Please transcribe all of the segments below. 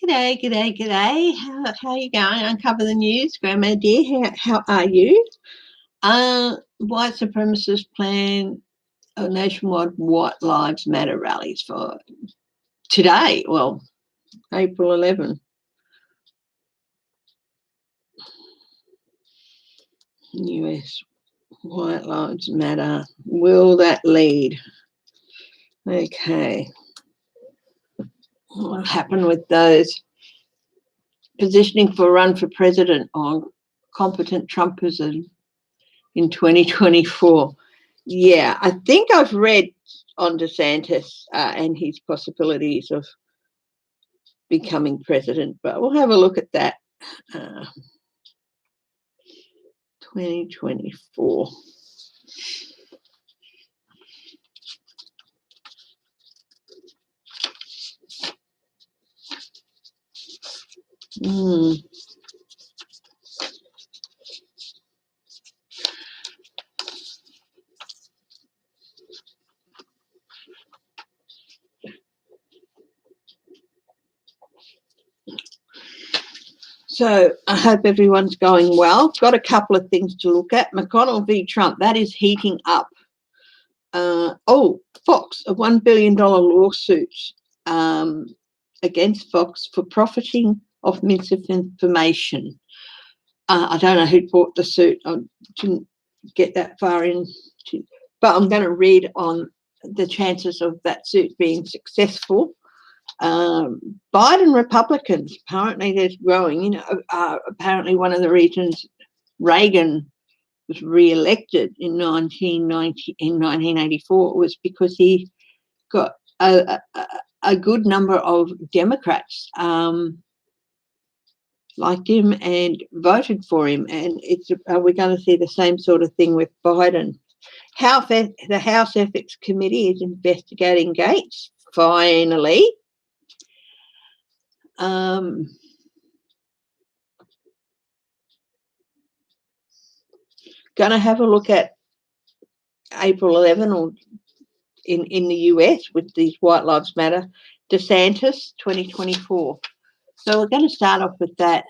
G'day, g'day, g'day. How are you going? Uncover the news. Grandma dear, how are you? White supremacists plan a nationwide White Lives Matter rallies for today, well, April 11. US White Lives Matter. Will that lead? Okay. What happened with those positioning for a run for president on competent Trumpism in 2024? Yeah, I think I've read on DeSantis and his possibilities of becoming president, but we'll have a look at that. 2024. So I hope everyone's going well. Got a couple of things to look at. McConnell v. Trump, that is heating up. Fox, a $1 billion lawsuit against Fox for profiting off misinformation. I don't know who brought the suit. I didn't get that far in, but I'm going to read on the chances of that suit being successful. Biden Republicans, apparently there's growing, apparently one of the reasons Reagan was re-elected in 1984 was because he got a good number of Democrats liked him and voted for him, and we're going to see the same sort of thing with Biden. The House Ethics Committee is investigating Gates, finally. Going to have a look at April 11 or in the US with these White Lives Matter, DeSantis 2024. So we're going to start off with that.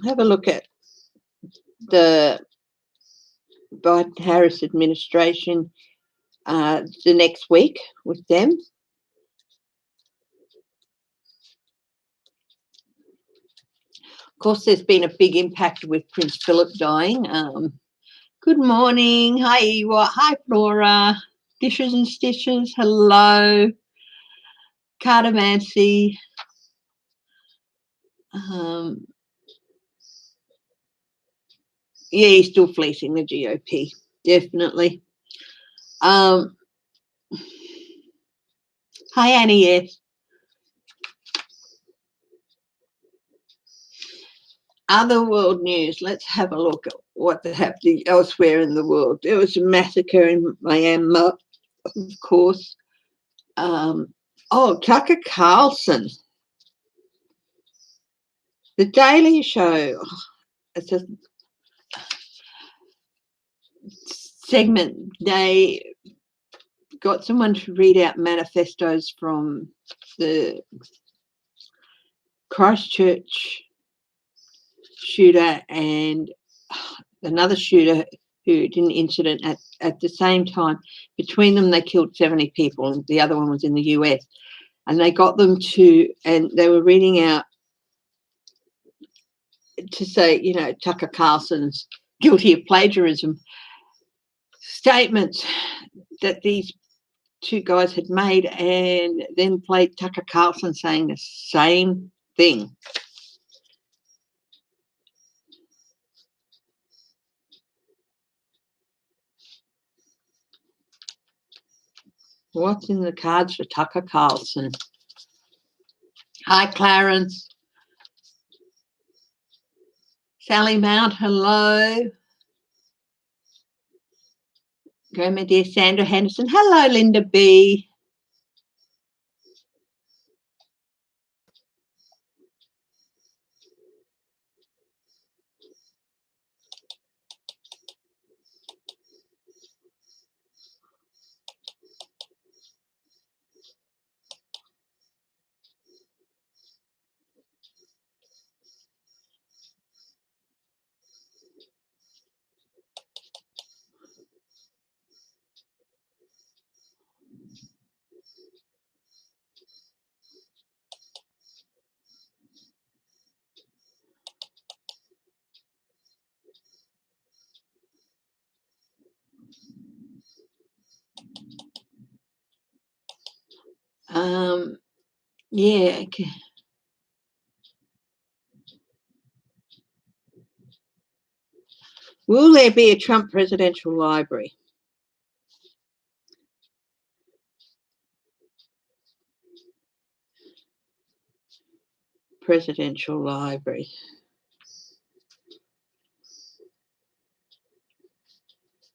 Have a look at the Biden-Harris administration the next week with them. Of course, there's been a big impact with Prince Philip dying. Good morning. Hi, Ewa. Hi, Flora. Dishes and Stitches. Hello. Cardamancy. Yeah, he's still fleecing the GOP. Definitely. Hi, Annie. Yes. Other world news. Let's have a look at what's happening elsewhere in the world. There was a massacre in Myanmar, of course. Tucker Carlson. The Daily Show. It's a segment. They got someone to read out manifestos from the Christchurch shooter and another shooter who did an incident at the same time. Between them, they killed 70 people, and the other one was in the US. And they got them and they were reading out to say, Tucker Carlson's guilty of plagiarism statements that these two guys had made, and then played Tucker Carlson saying the same thing. What's in the cards for Tucker Carlson? Hi, Clarence. Sally Mount, hello. go, my dear Sandra Henderson. Hello, Linda B. Yeah, okay. Will there be a Trump presidential library? Presidential library.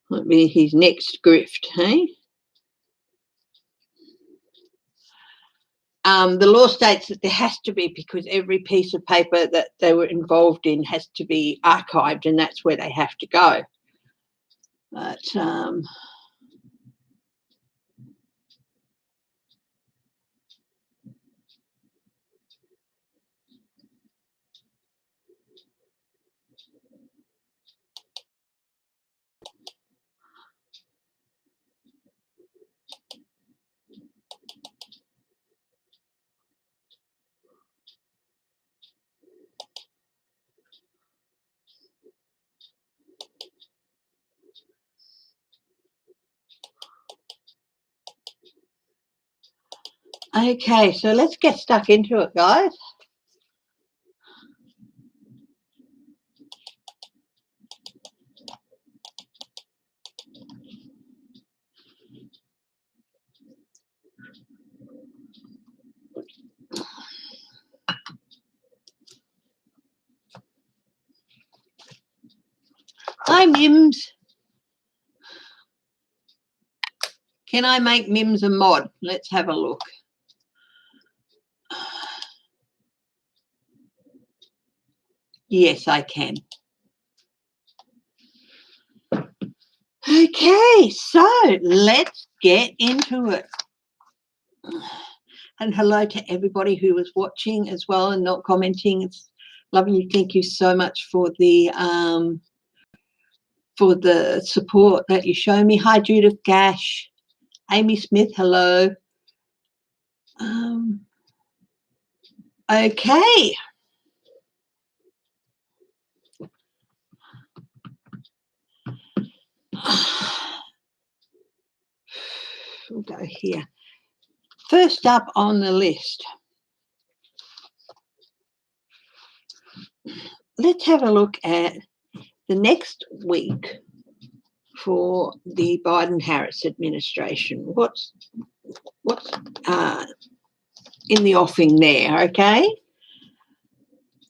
Might be his next grift, hey? The law states that there has to be, because every piece of paper that they were involved in has to be archived, and that's where they have to go. But okay, so let's get stuck into it, guys. Hi, Mims. Can I make Mims a mod? Let's have a look. Yes, I can. Okay, so let's get into it. And hello to everybody who was watching as well and not commenting. It's lovely. Thank you so much for the support that you show me. Hi, Judith Gash. Amy Smith, hello. Okay. We'll go here. First up on the list, let's have a look at the next week for the Biden-Harris administration. What's in the offing there, okay?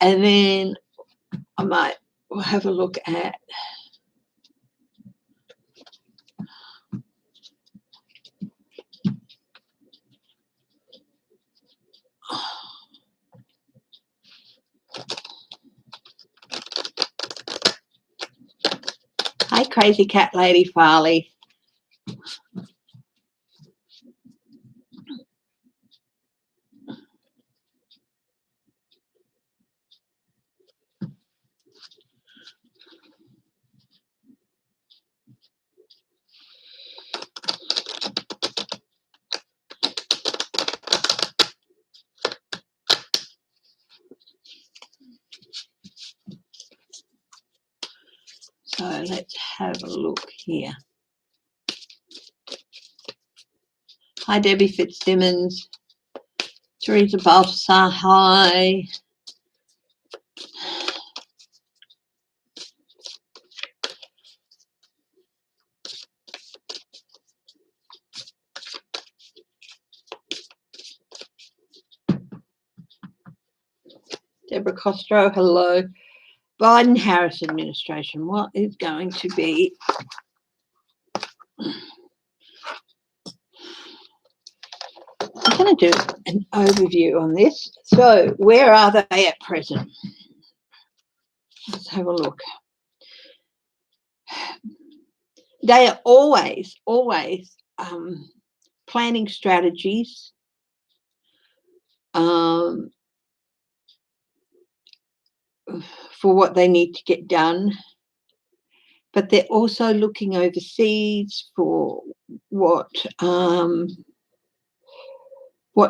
And then I might have a look at hi, Crazy Cat Lady Farley. So let's have a look here. Hi, Debbie Fitzsimmons. Teresa Balthasar, hi. Deborah Costro, hello. Biden-Harris administration, what is going to be I'm going to do an overview on this. So where are they at present? Let's have a look. They are always planning strategies, for what they need to get done, but they're also looking overseas for what's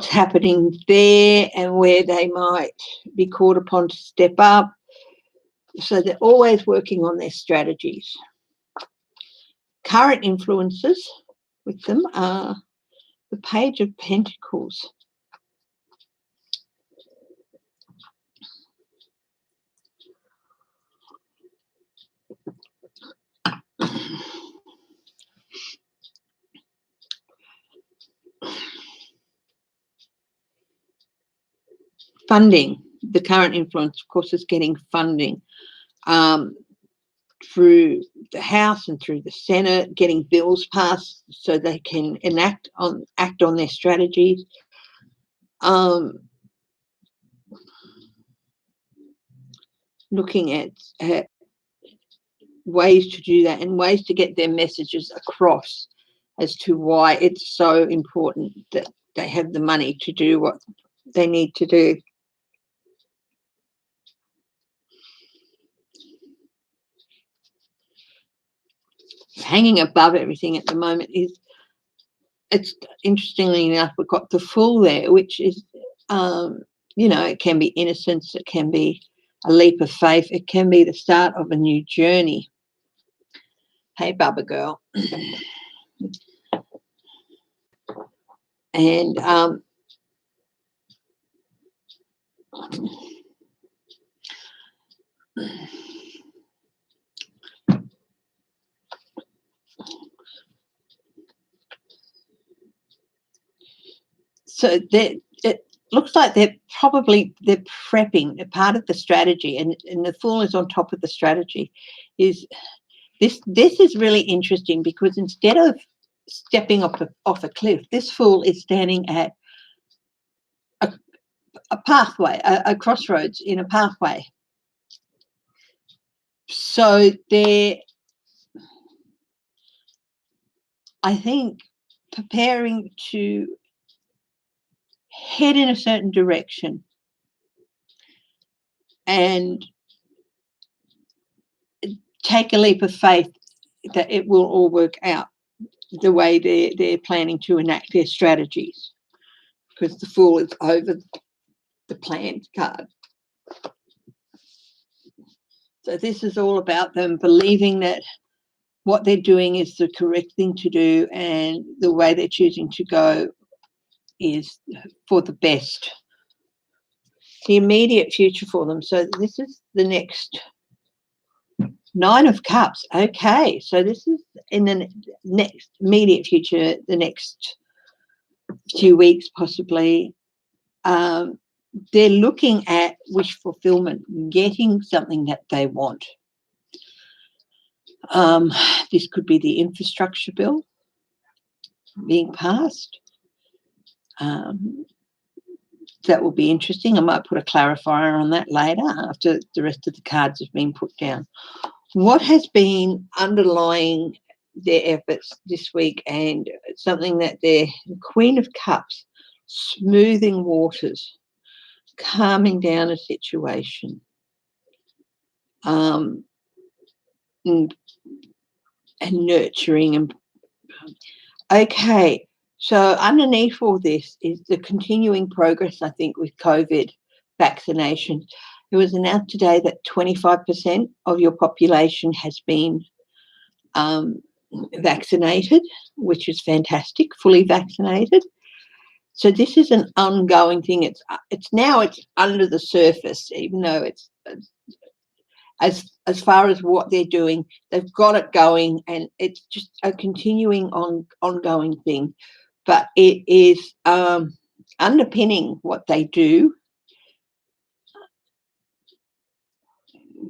happening there and where they might be called upon to step up. So they're always working on their strategies. Current influences with them are the Page of Pentacles. Funding. The current influence, of course, is getting funding through the House and through the Senate, getting bills passed so they can act on their strategies. Looking at ways to do that and ways to get their messages across as to why it's so important that they have the money to do what they need to do. Hanging above everything at the moment is, it's interestingly enough, we've got the Fool there, which is, it can be innocence, it can be a leap of faith, it can be the start of a new journey. Hey, Bubba girl. And so it looks like they're prepping. A part of the strategy, and the Fool is on top of the strategy, is this is really interesting, because instead of stepping off a cliff, this Fool is standing at a pathway, a crossroads in a pathway. So they're, I think, preparing to head in a certain direction and take a leap of faith that it will all work out the way they're planning to enact their strategies, because the Fool is over the planned card. So this is all about them believing that what they're doing is the correct thing to do, and the way they're choosing to go is for the best. The immediate future for them. So this is the next Nine of Cups. Okay, so this is in the next immediate future, the next few weeks possibly. They're looking at wish fulfillment, getting something that they want. This could be the infrastructure bill being passed. That will be interesting. I might put a clarifier on that later after the rest of the cards have been put down. What has been underlying their efforts this week, and something that they're Queen of Cups, smoothing waters, calming down a situation, and nurturing. And okay, so underneath all this is the continuing progress, I think, with COVID vaccination. It was announced today that 25% of your population has been vaccinated, which is fantastic, fully vaccinated. So this is an ongoing thing. It's under the surface, even though it's as far as what they're doing, they've got it going, and it's just a continuing ongoing thing. But it is underpinning what they do,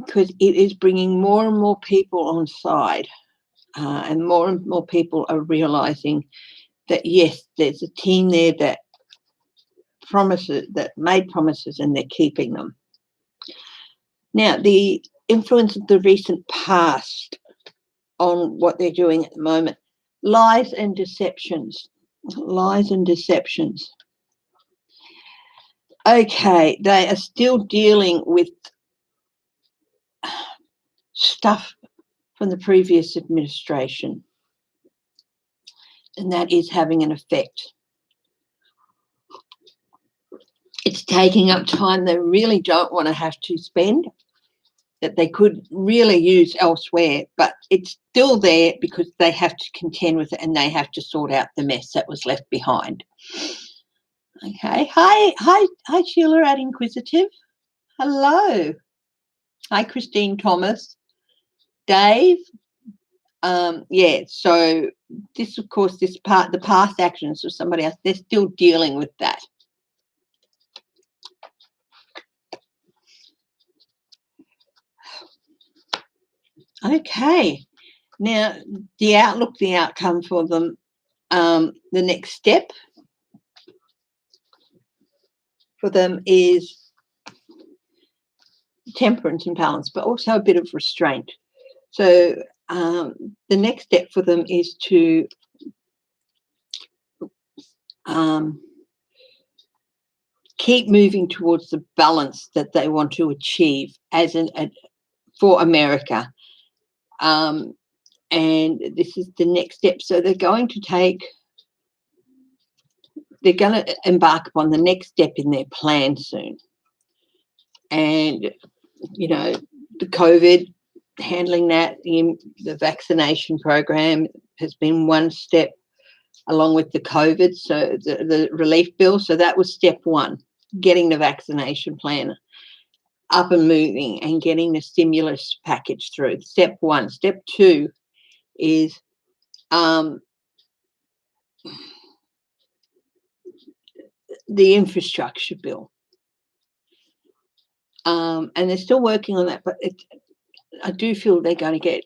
because it is bringing more and more people on side. and more people are realising that, yes, there's a team there that made promises and they're keeping them. Now, the influence of the recent past on what they're doing at the moment, lies and deceptions. Okay, they are still dealing with stuff from the previous administration, and that is having an effect. It's taking up time they really don't want to have to spend, that they could really use elsewhere, but it's still there because they have to contend with it and they have to sort out the mess that was left behind. Okay, hi Sheila at Inquisitive. Hello. Hi Christine Thomas. Dave. Yeah, so this, of course, the past actions of somebody else, they're still dealing with that. Okay, now the outlook, the outcome for them, the next step for them is temperance and balance, but also a bit of restraint. So the next step for them is to keep moving towards the balance that they want to achieve for America. And this is the next step. So they're going to embark upon the next step in their plan soon. And, you know, the COVID, handling that, the vaccination program has been one step along with the COVID, so the relief bill. So that was step one, getting the vaccination plan up and moving and getting the stimulus package through. Step one. Step two is the infrastructure bill. And they're still working on that, but I do feel they're going to get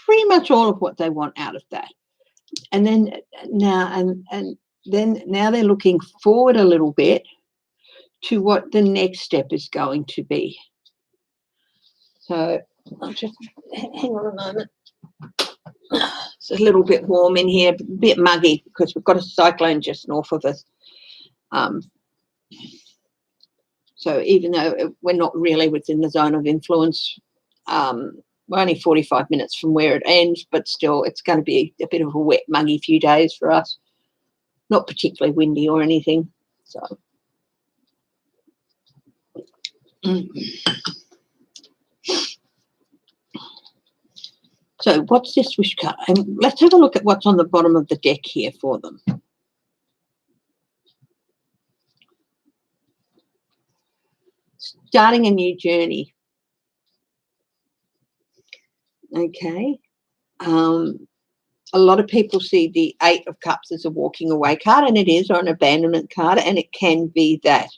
pretty much all of what they want out of that. And then now they're looking forward a little bit to what the next step is going to be. So I'll just hang on a moment. It's a little bit warm in here, a bit muggy because we've got a cyclone just north of us. So even though we're not really within the zone of influence, we're only 45 minutes from where it ends, but still it's going to be a bit of a wet, muggy few days for us. Not particularly windy or anything. So what's this wish card? And let's have a look at what's on the bottom of the deck here for them. Starting a new journey. Okay. A lot of people see the 8 of Cups as a walking away card, and it is, or an abandonment card, and it can be that.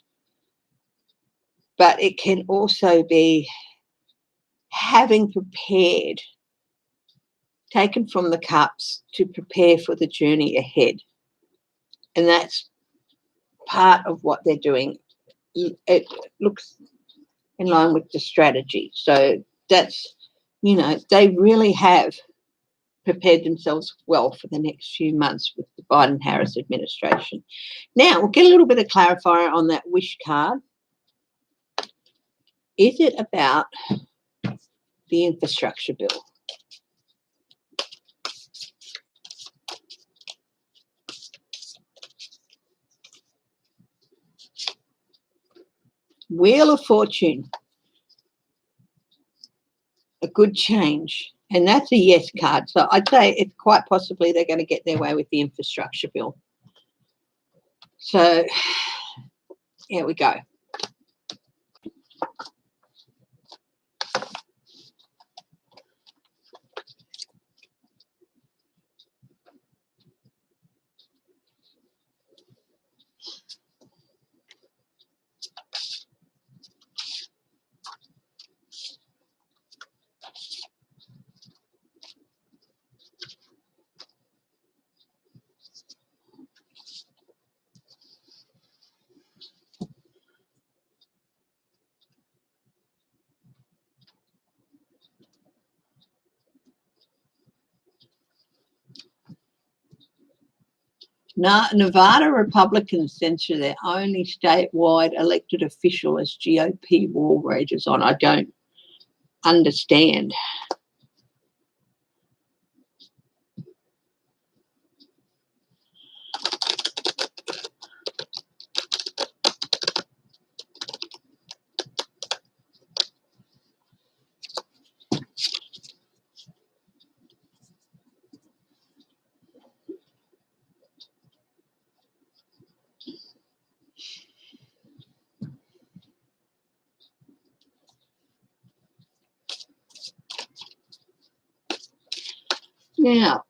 But it can also be having prepared, taken from the Cups to prepare for the journey ahead. And that's part of what they're doing. It looks in line with the strategy. So that's, you know, they really have prepared themselves well for the next few months with the Biden-Harris administration. Now, we'll get a little bit of clarifier on that wish card. Is it about the infrastructure bill? Wheel of Fortune. A good change. And that's a yes card. So I'd say it's quite possibly they're going to get their way with the infrastructure bill. So here we go. Nevada Republicans censure their only statewide elected official as GOP war rages on. I don't understand. Now,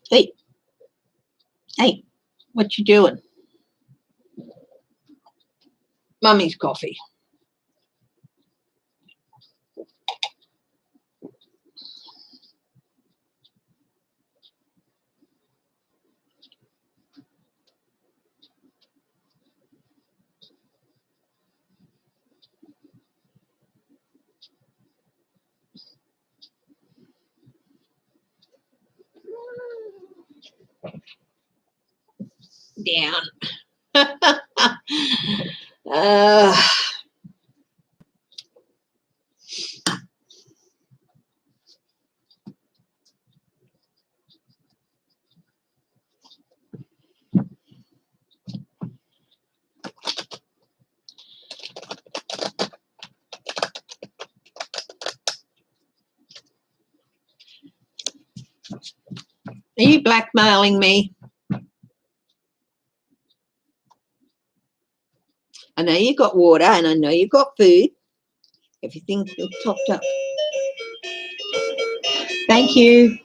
hey, what you doing? Mummy's coffee. Down. Are you blackmailing me? I know you got water and I know you got food. Everything's topped up. Thank you.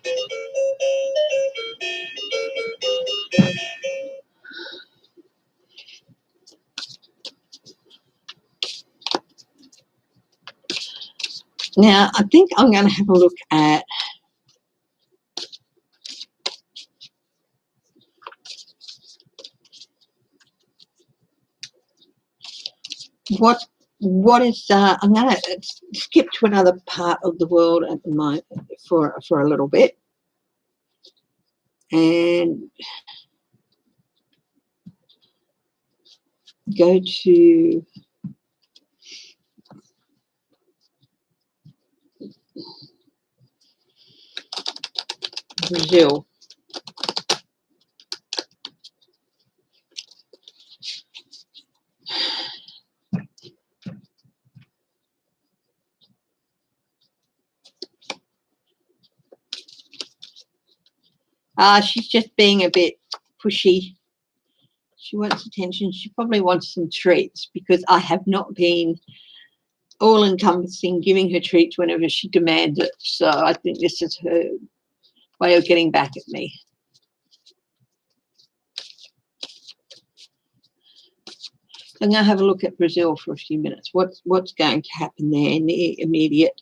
Now, I think I'm going to have a look at what is I'm going to skip to another part of the world at the moment for a little bit and go to Brazil. She's just being a bit pushy. She wants attention. She probably wants some treats because I have not been all-encompassing, giving her treats whenever she demands it. So I think this is her way of getting back at me. I'm going to have a look at Brazil for a few minutes. What's going to happen there in the immediate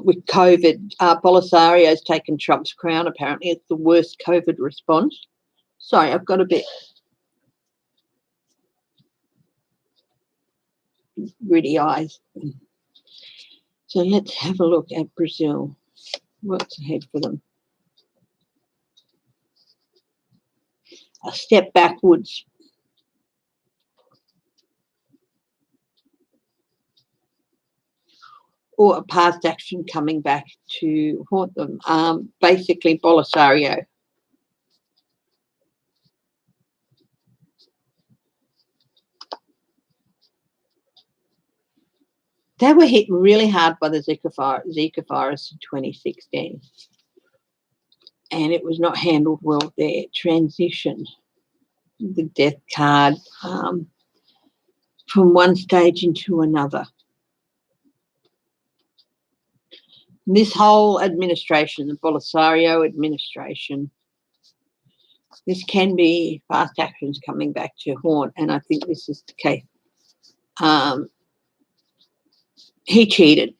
with COVID? Bolsonaro's taken Trump's crown. Apparently, it's the worst COVID response. Sorry, I've got a bit gritty eyes. So let's have a look at Brazil. What's ahead for them? A step backwards. Or a past action coming back to haunt them. Basically, Bolsonaro. They were hit really hard by the Zika virus in 2016. And it was not handled well there. Transition, the death card from one stage into another. This whole administration, the Bolsonaro administration, this can be fast actions coming back to haunt, and I think this is the case. He cheated.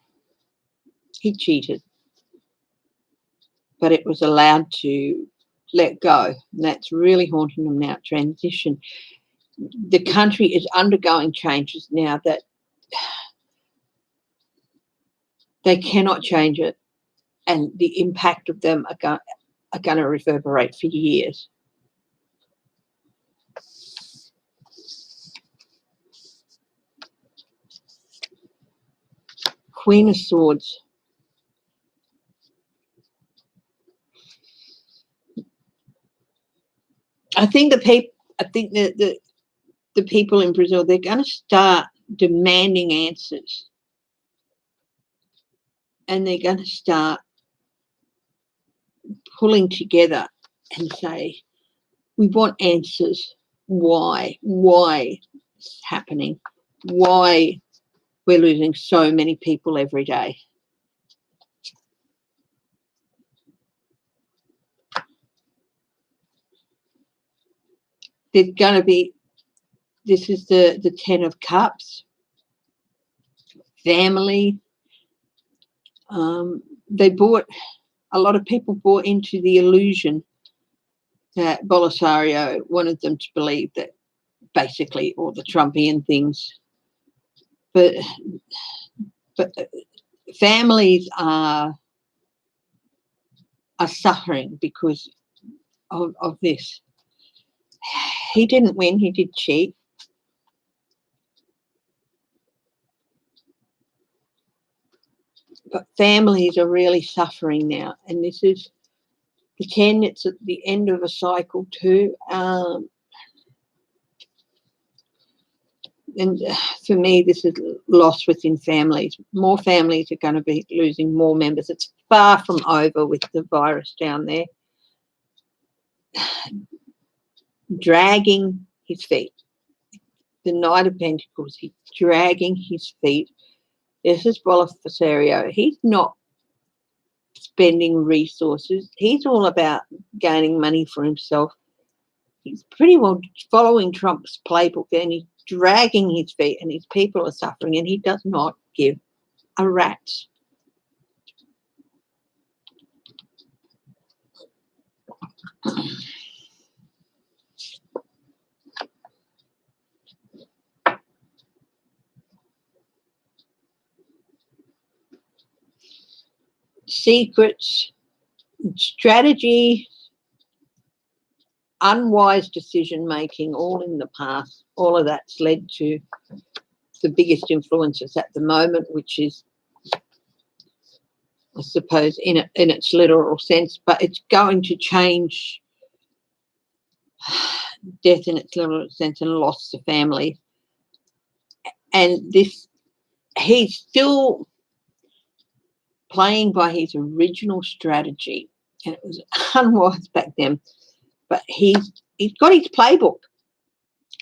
But it was allowed to let go. And that's really haunting them now. Transition. The country is undergoing changes now that They cannot change it, and the impact of them are going to reverberate for years. Queen of Swords. I think the people in Brazil, they're going to start demanding answers, and they're going to start pulling together and say, we want answers. Why it's happening, why we're losing so many people every day. There's going to be, this is the 10 of Cups, family. A lot of people bought into the illusion that Bolsonaro wanted them to believe that basically all the Trumpian things. But families are suffering because of this. He didn't win, he did cheat. But families are really suffering now, and this is the 10, it's at the end of a cycle too. And for me, this is loss within families. More families are going to be losing more members. It's far from over with the virus down there. Dragging his feet. The Knight of Pentacles, he's dragging his feet. This is Bolsonaro. He's not spending resources. He's all about gaining money for himself. He's pretty well following Trump's playbook, and he's dragging his feet, and his people are suffering, and he does not give a rat's. Secrets, strategy, unwise decision making, all in the past. All of that's led to the biggest influences at the moment, which is, I suppose, in its literal sense, but it's going to change. Death in its literal sense and loss to family. And this, he's still playing by his original strategy, and it was unwise back then, but he's got his playbook.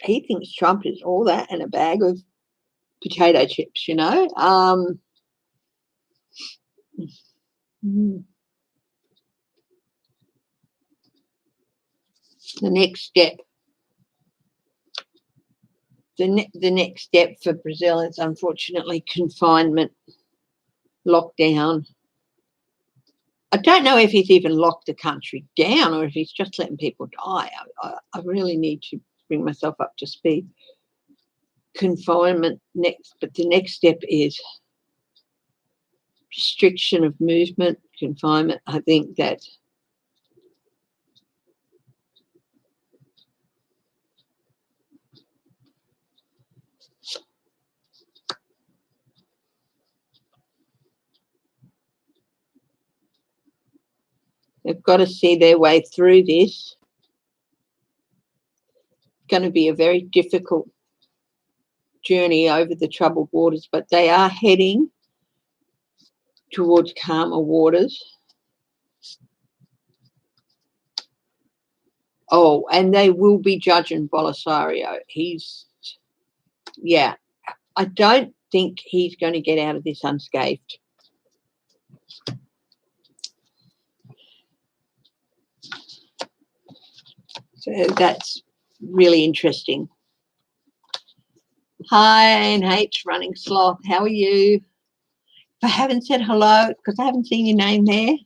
He thinks Trump is all that and a bag of potato chips, you know. The next step. The next step for Brazil is unfortunately confinement, lockdown. I don't know if he's even locked the country down or if he's just letting people die. I really need to bring myself up to speed. Confinement next, but the next step is restriction of movement, confinement. I think that they've got to see their way through this. It's going to be a very difficult journey over the troubled waters, but they are heading towards calmer waters. Oh, and they will be judging Bolsonaro. Yeah, I don't think he's going to get out of this unscathed. So that's really interesting. Hi, NH, running sloth. How are you? If I haven't said hello, because I haven't seen your name there,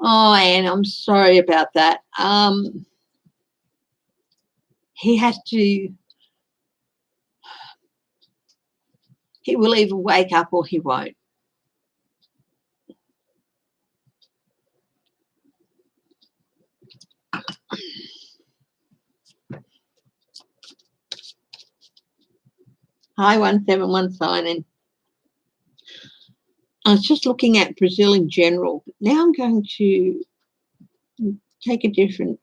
Oh, Anne, I'm sorry about that. He has to, he will either wake up or he won't. Hi, 171 sign-in. I was just looking at Brazil in general, but now I'm going to take a different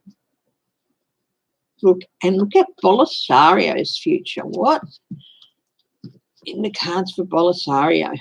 look and look at Bolisario's future. What in the cards for Bolisario?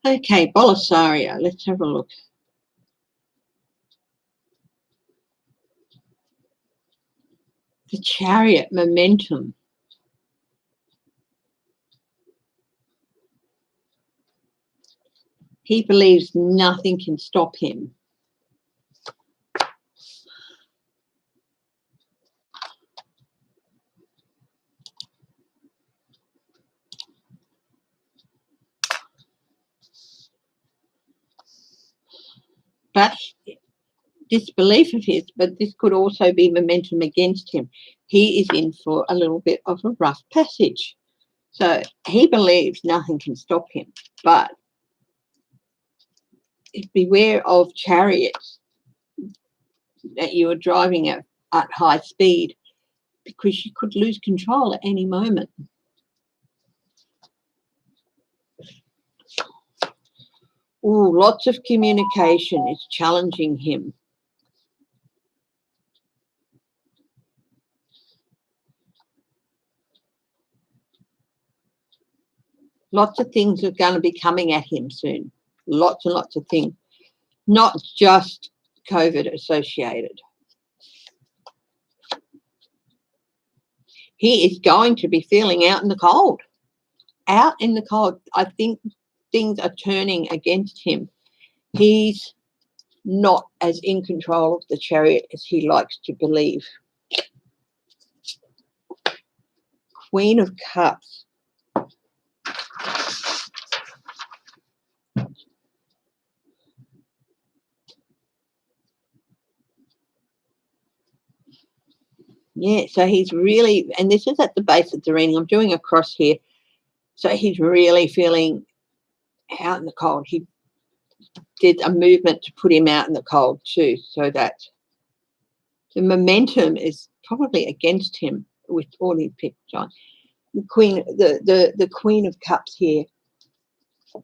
Okay, Bolisario, let's have a look. The Chariot, momentum. He believes nothing can stop him. But this belief of his, but this could also be momentum against him. He is in for a little bit of a rough passage. So he believes nothing can stop him, but beware of chariots that you are driving at high speed, because you could lose control at any moment. Oh, lots of communication is challenging him. Lots of things are going to be coming at him soon. Lots and lots of things, not just COVID associated. He is going to be feeling out in the cold. Out in the cold. I think things are turning against him. He's not as in control of the Chariot as he likes to believe. Queen of Cups. Yeah, so he's really, and this is at the base of the reading, I'm doing a cross here. So he's really feeling out in the cold. He did a movement to put him out in the cold too, so that the momentum is probably against him with all these pictures on. The Queen of Cups here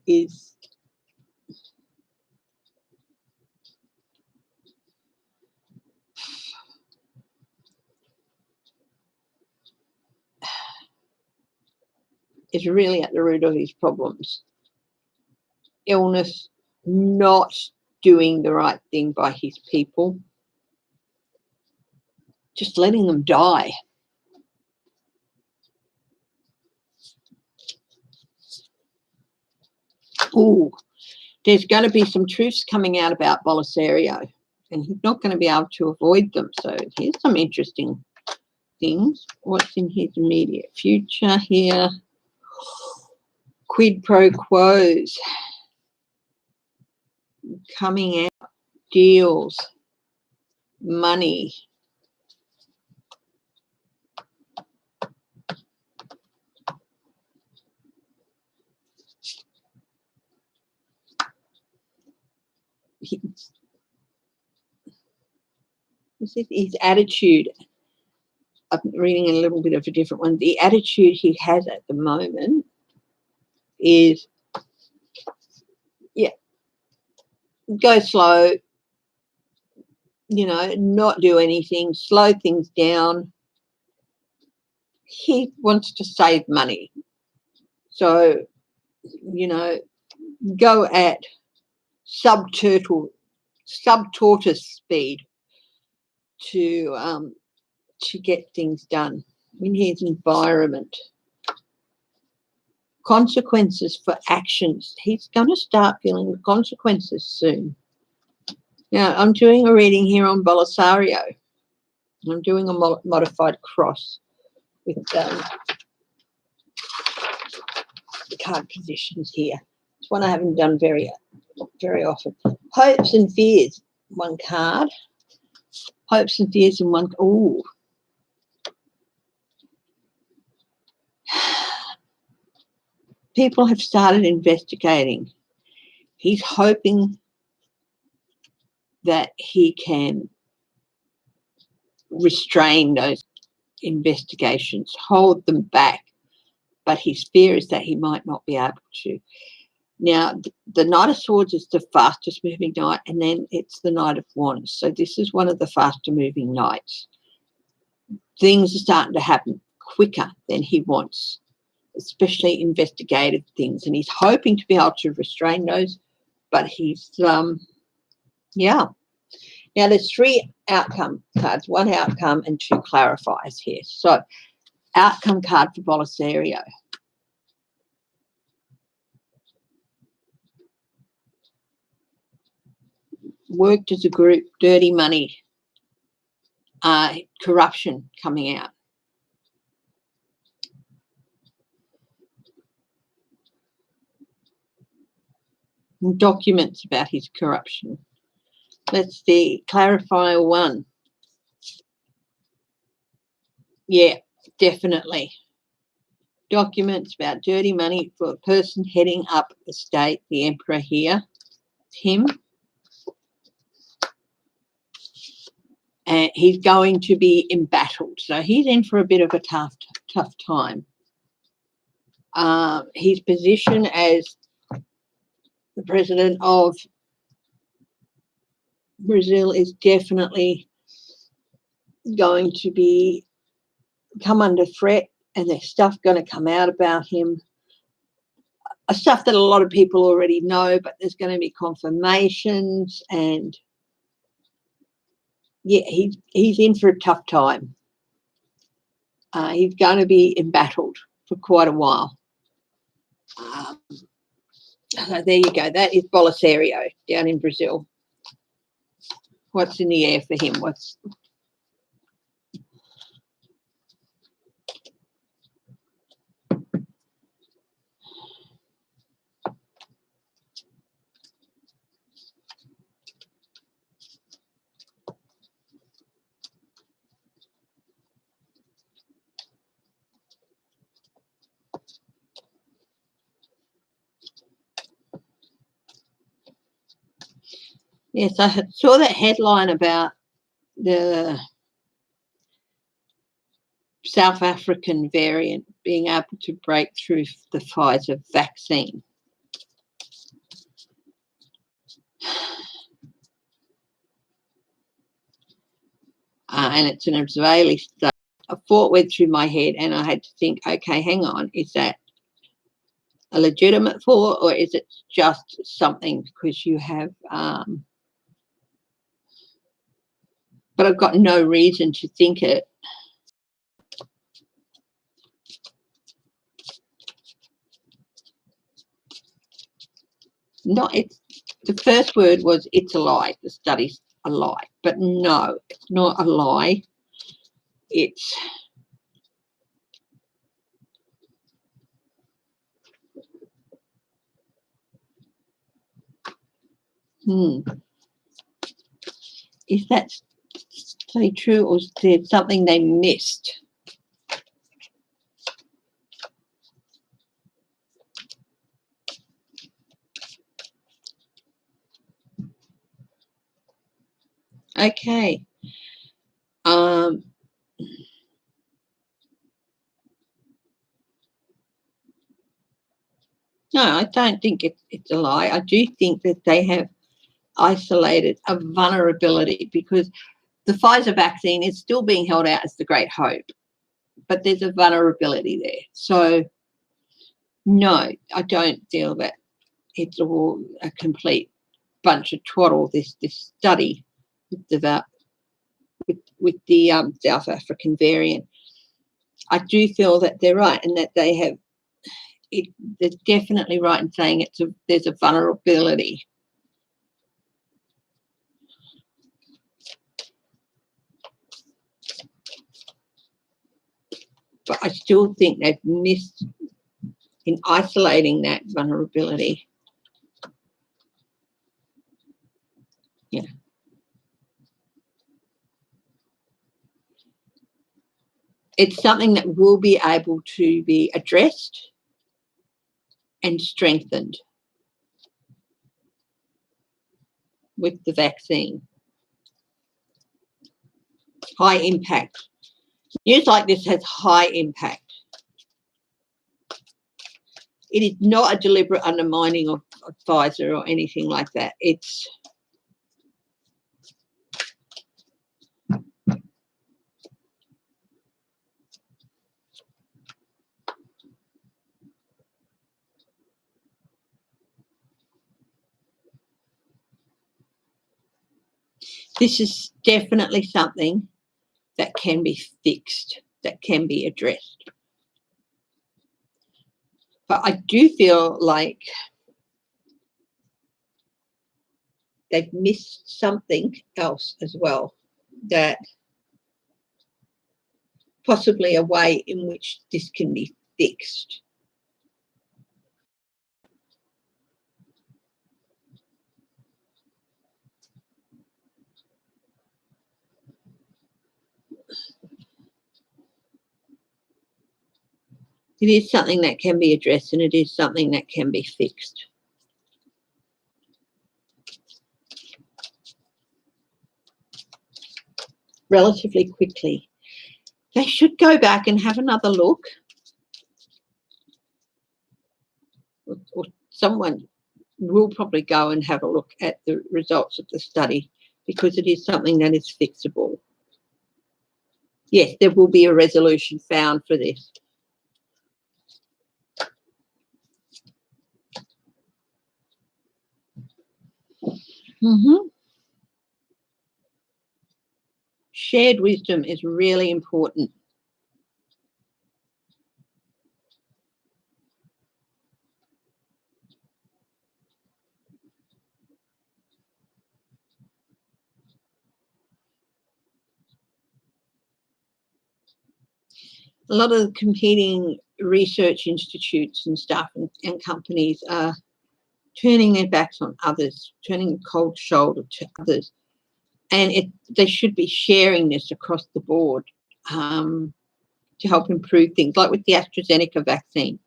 is really at the root of his problems. Illness, not doing the right thing by his people, just letting them die. Ooh, there's going to be some truths coming out about Bolisario, and he's not going to be able to avoid them. So here's some interesting things. What's in his immediate future here? Quid pro quos coming out, deals, money. His attitude. I'm reading a little bit of a different one. The attitude he has at the moment is, yeah, go slow, you know, not do anything, slow things down. He wants to save money. So, you know, go at subtortoise speed to get things done in his environment. Consequences for actions. He's going to start feeling the consequences soon. Now, I'm doing a reading here on Belisario. I'm doing a modified cross with the card positions here. It's one I haven't done very often. Hopes and fears, one card. Hopes and fears in one. Ooh. People have started investigating. He's hoping that he can restrain those investigations, hold them back, but his fear is that he might not be able to. Now, the Knight of Swords is the fastest moving knight, and then it's the Knight of Wands. So this is one of the faster moving knights. Things are starting to happen quicker than he wants, especially investigative things, and he's hoping to be able to restrain those, but he's, yeah. Now, there's 3 outcome cards, 1 outcome and 2 clarifiers here. So, outcome card for Belisario. Worked as a group, dirty money, corruption coming out. Documents about his corruption. Let's see, clarifier 1. Yeah, definitely. Documents about dirty money for a person heading up the state, the emperor here, him. And he's going to be embattled. So he's in for a bit of a tough time. His position as the president of Brazil is definitely going to come under threat, and there's stuff going to come out about him. Stuff that a lot of people already know, but there's going to be confirmations, and yeah, he's in for a tough time. He's going to be embattled for quite a while. So there you go. That is Belisario down in Brazil. What's in the air for him? Yes, I saw that headline about the South African variant being able to break through the Pfizer vaccine. And it's an Israeli study. A thought went through my head, and I had to think, okay, hang on, is that a legitimate thought, or is it just something because you have but I've got no reason to think it. The first word was it's a lie. The study's a lie. But no, it's not a lie. It's is that say true, or is there something they missed? Okay. No, I don't think it's a lie. I do think that they have isolated a vulnerability, because the Pfizer vaccine is still being held out as the great hope, but there's a vulnerability there. So, no, I don't feel that it's all a complete bunch of twaddle, this study with the South African variant. I do feel that they're right, and that they have it. They're definitely right in saying there's a vulnerability. But I still think they've missed in isolating that vulnerability. Yeah. It's something that will be able to be addressed and strengthened with the vaccine. High impact. News like this has high impact. It is not a deliberate undermining of Pfizer or anything like that. It's this is definitely something that can be fixed, that can be addressed. But I do feel like they've missed something else as well, that possibly a way in which this can be fixed. It is something that can be addressed, and it is something that can be fixed. Relatively quickly. They should go back and have another look, or someone will probably go and have a look at the results of the study, because it is something that is fixable. Yes, there will be a resolution found for this. Shared wisdom is really important. A lot of competing research institutes and stuff and companies are turning their backs on others, turning a cold shoulder to others. And they should be sharing this across the board to help improve things, like with the AstraZeneca vaccine.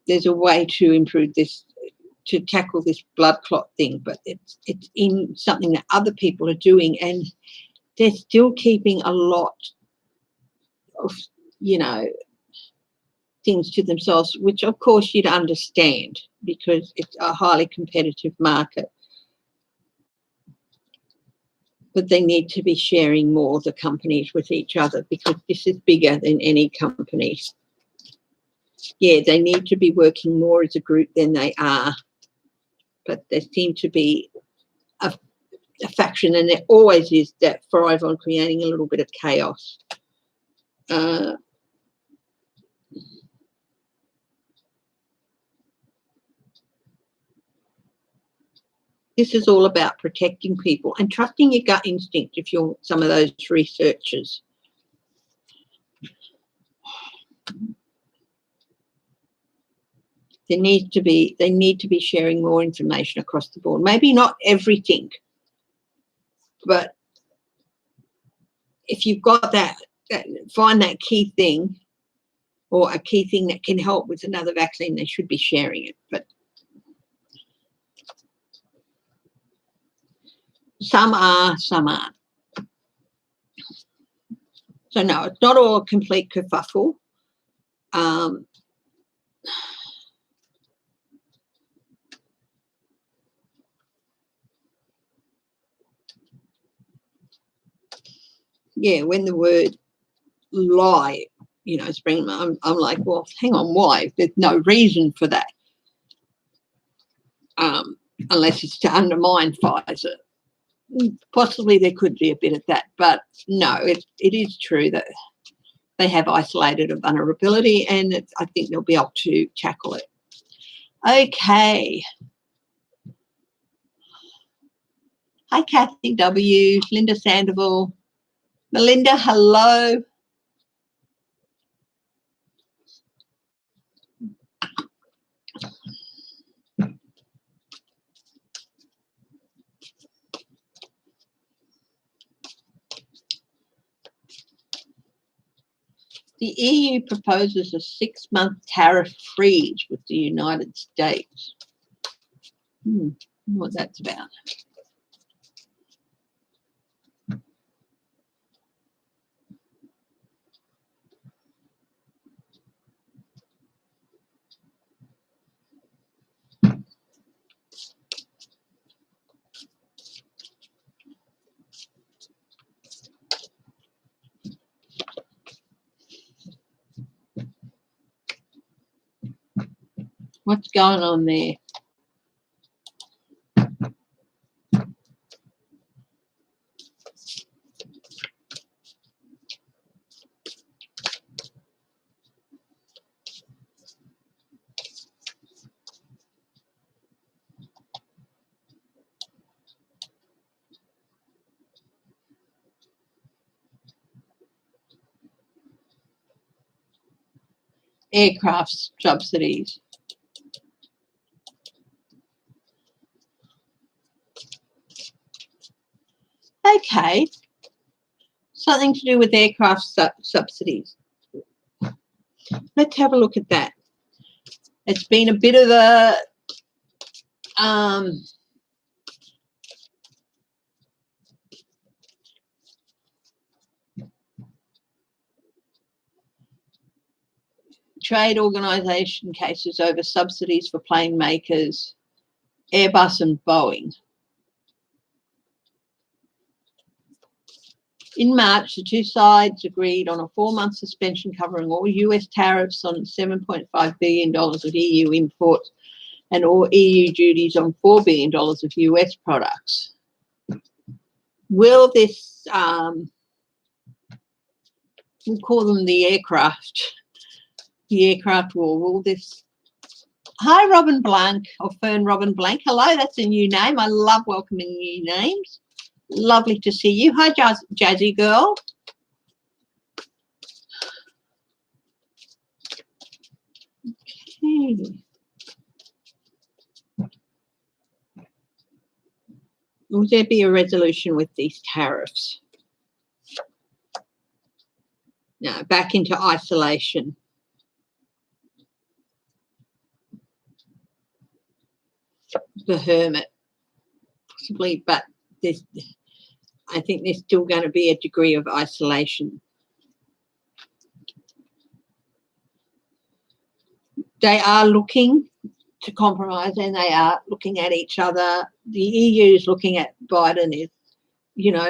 There's a way to improve this, to tackle this blood clot thing, but it's in something that other people are doing, and they're still keeping a lot of, things to themselves, which of course you'd understand, because it's a highly competitive market. But they need to be sharing more, the companies, with each other, because this is bigger than any company. Yeah, they need to be working more as a group than they are. But there seem to be a faction, and there always is, that thrive on creating a little bit of chaos. This is all about protecting people and trusting your gut instinct if you're some of those researchers. They need to be sharing more information across the board. Maybe not everything, but if you've got that find that key thing, or a key thing that can help with another vaccine, they should be sharing it. But some are, some aren't. So no, it's not all a complete kerfuffle. yeah, when the word lie, spring, I'm like, well, hang on, why? There's no reason for that, unless it's to undermine Pfizer. Possibly there could be a bit of that, but no, it is true that they have isolated a vulnerability, and I think they'll be able to tackle it. Okay. Hi, Kathy W., Linda Sandoval. Melinda, hello. The EU proposes a 6-month tariff freeze with the United States. What that's about. What's going on there? Aircraft subsidies. Okay. Something to do with aircraft subsidies. Let's have a look at that. It's been a bit of a trade organisation cases over subsidies for plane makers, Airbus and Boeing. In March, the two sides agreed on a 4-month suspension covering all US tariffs on $7.5 billion of EU imports and all EU duties on $4 billion of US products. Will this, we'll call them the aircraft war, will this... Hi, Robin Blank, or Fern Robin Blank. Hello, that's a new name. I love welcoming new names. Lovely to see you. Hi, Jazzy girl. Okay. Will there be a resolution with these tariffs? No, back into isolation. The hermit, possibly, but I think there's still going to be a degree of isolation. They are looking to compromise, and they are looking at each other. The EU is looking at Biden, is,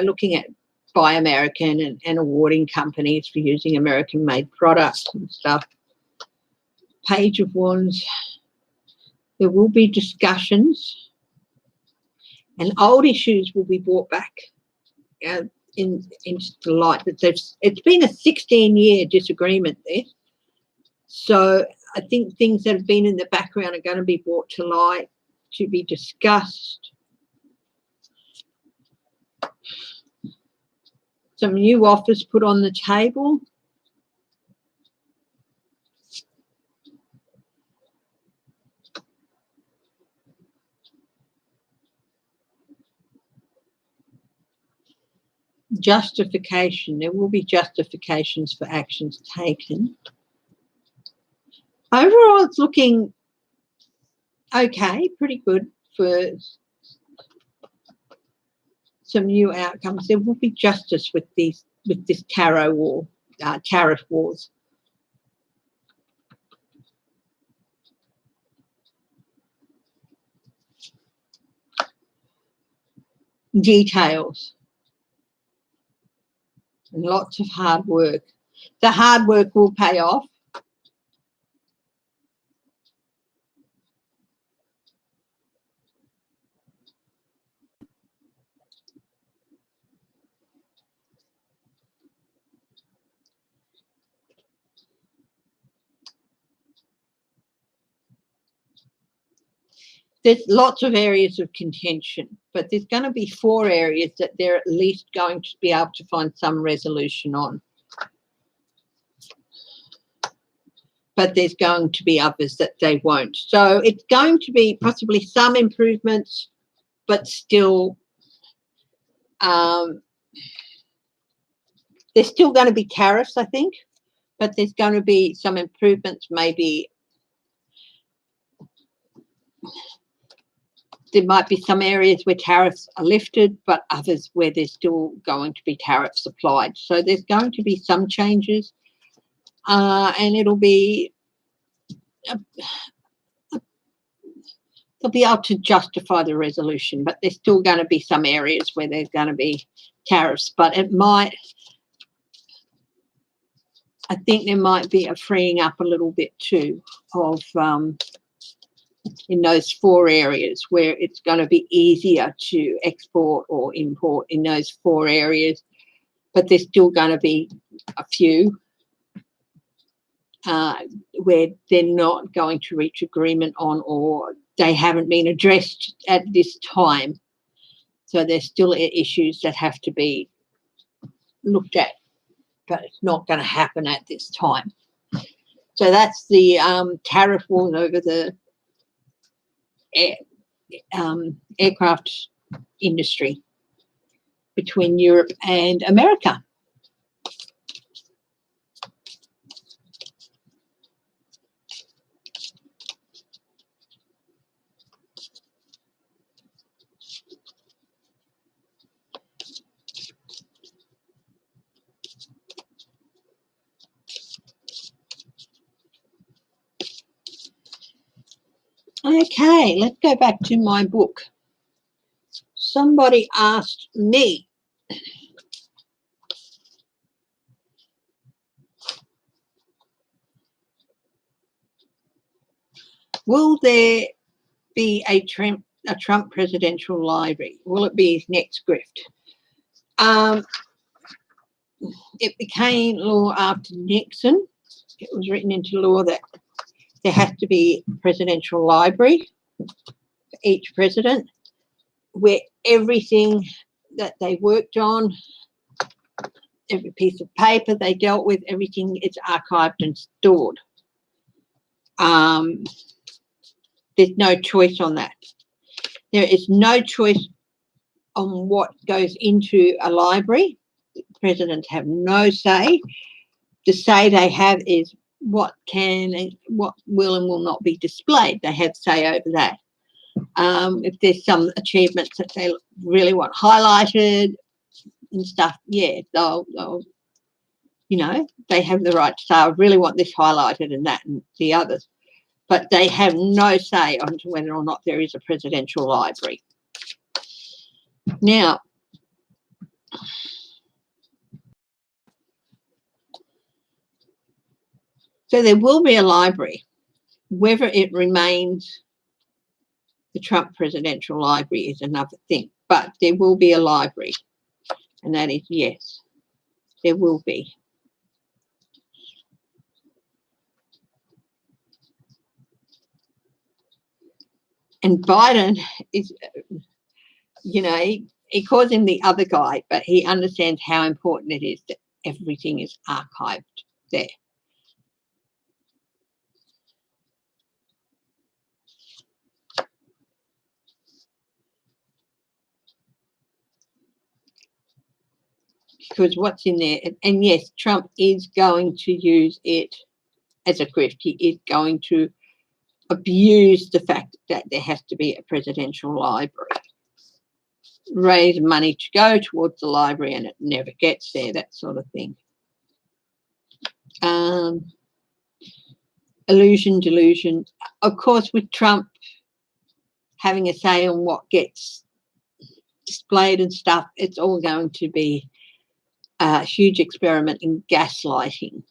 looking at Buy American and awarding companies for using American-made products and stuff. Page of Wands. There will be discussions, and old issues will be brought back into the light. That it's been a 16-year disagreement there, so I think things that have been in the background are going to be brought to light to be discussed. Some new offers put on the table. Justification. There will be justifications for actions taken. Overall, it's looking okay, pretty good for some new outcomes. There will be justice with this tariff wars. Details. and lots of hard work. The hard work will pay off. There's lots of areas of contention, but there's going to be 4 areas that they're at least going to be able to find some resolution on. But there's going to be others that they won't. So it's going to be possibly some improvements, but still, there's still going to be tariffs, I think, but there's going to be some improvements. Maybe there might be some areas where tariffs are lifted, but others where there's still going to be tariffs applied. So there's going to be some changes, and it'll be they'll be able to justify the resolution, but there's still going to be some areas where there's going to be tariffs. But it might, I think there might be a freeing up a little bit too of in those 4 areas where it's going to be easier to export or import in those 4 areas, but there's still going to be a few where they're not going to reach agreement on, or they haven't been addressed at this time. So there's still issues that have to be looked at, but it's not going to happen at this time. So that's the tariff wars over the aircraft industry between Europe and America. Okay, let's go back to my book. Somebody asked me, will there be a Trump presidential library? Will it be his next grift? It became law after Nixon. It was written into law that there has to be a presidential library for each president, where everything that they worked on, every piece of paper they dealt with, everything is archived and stored. There's no choice on that. There is no choice on what goes into a library. Presidents have no say. The say they have is what can and what will and will not be displayed. They have say over that. If there's some achievements that they really want highlighted and stuff, yeah, they'll you know, they have the right to say, I really want this highlighted and that and the others. But they have no say on whether or not there is a presidential library. Now, so there will be a library. Whether it remains the Trump presidential library is another thing, but there will be a library, and that is yes, there will be. And Biden is, you know, he calls him the other guy, but he understands how important it is that everything is archived there. Because what's in there, and yes, Trump is going to use it as a grift. He is going to abuse the fact that there has to be a presidential library, raise money to go towards the library and it never gets there, that sort of thing. Illusion, delusion. Of course, with Trump having a say on what gets displayed and stuff, it's all going to be a huge experiment in gaslighting.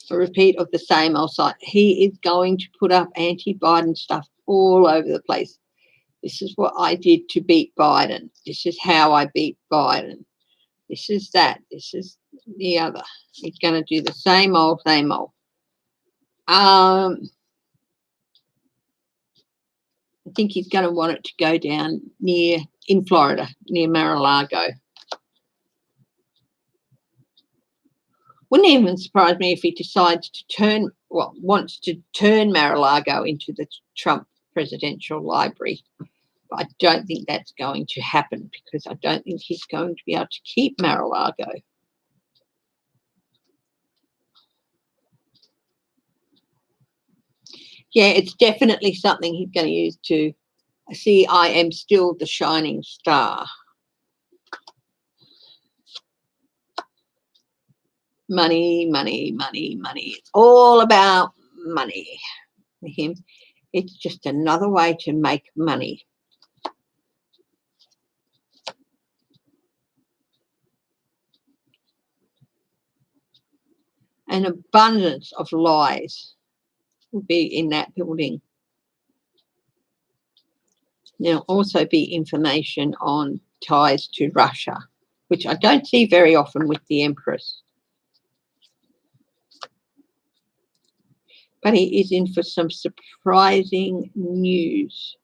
A repeat of the same old site. He is going to put up anti-Biden stuff all over the place. This is what I did to beat Biden. This is how I beat Biden. This is that. This is the other. He's going to do the same old, same old. I think he's going to want it to go down in Florida, near Mar-a-Lago. Wouldn't even surprise me if he decides to wants to turn Mar-a-Lago into the Trump presidential library. But I don't think that's going to happen because I don't think he's going to be able to keep Mar-a-Lago. Yeah, it's definitely something he's going to use to see I am still the shining star. Money, money, money, money. It's all about money for him. It's just another way to make money. An abundance of lies will be in that building. There'll also be information on ties to Russia, which I don't see very often with the Empress. But he is in for some surprising news.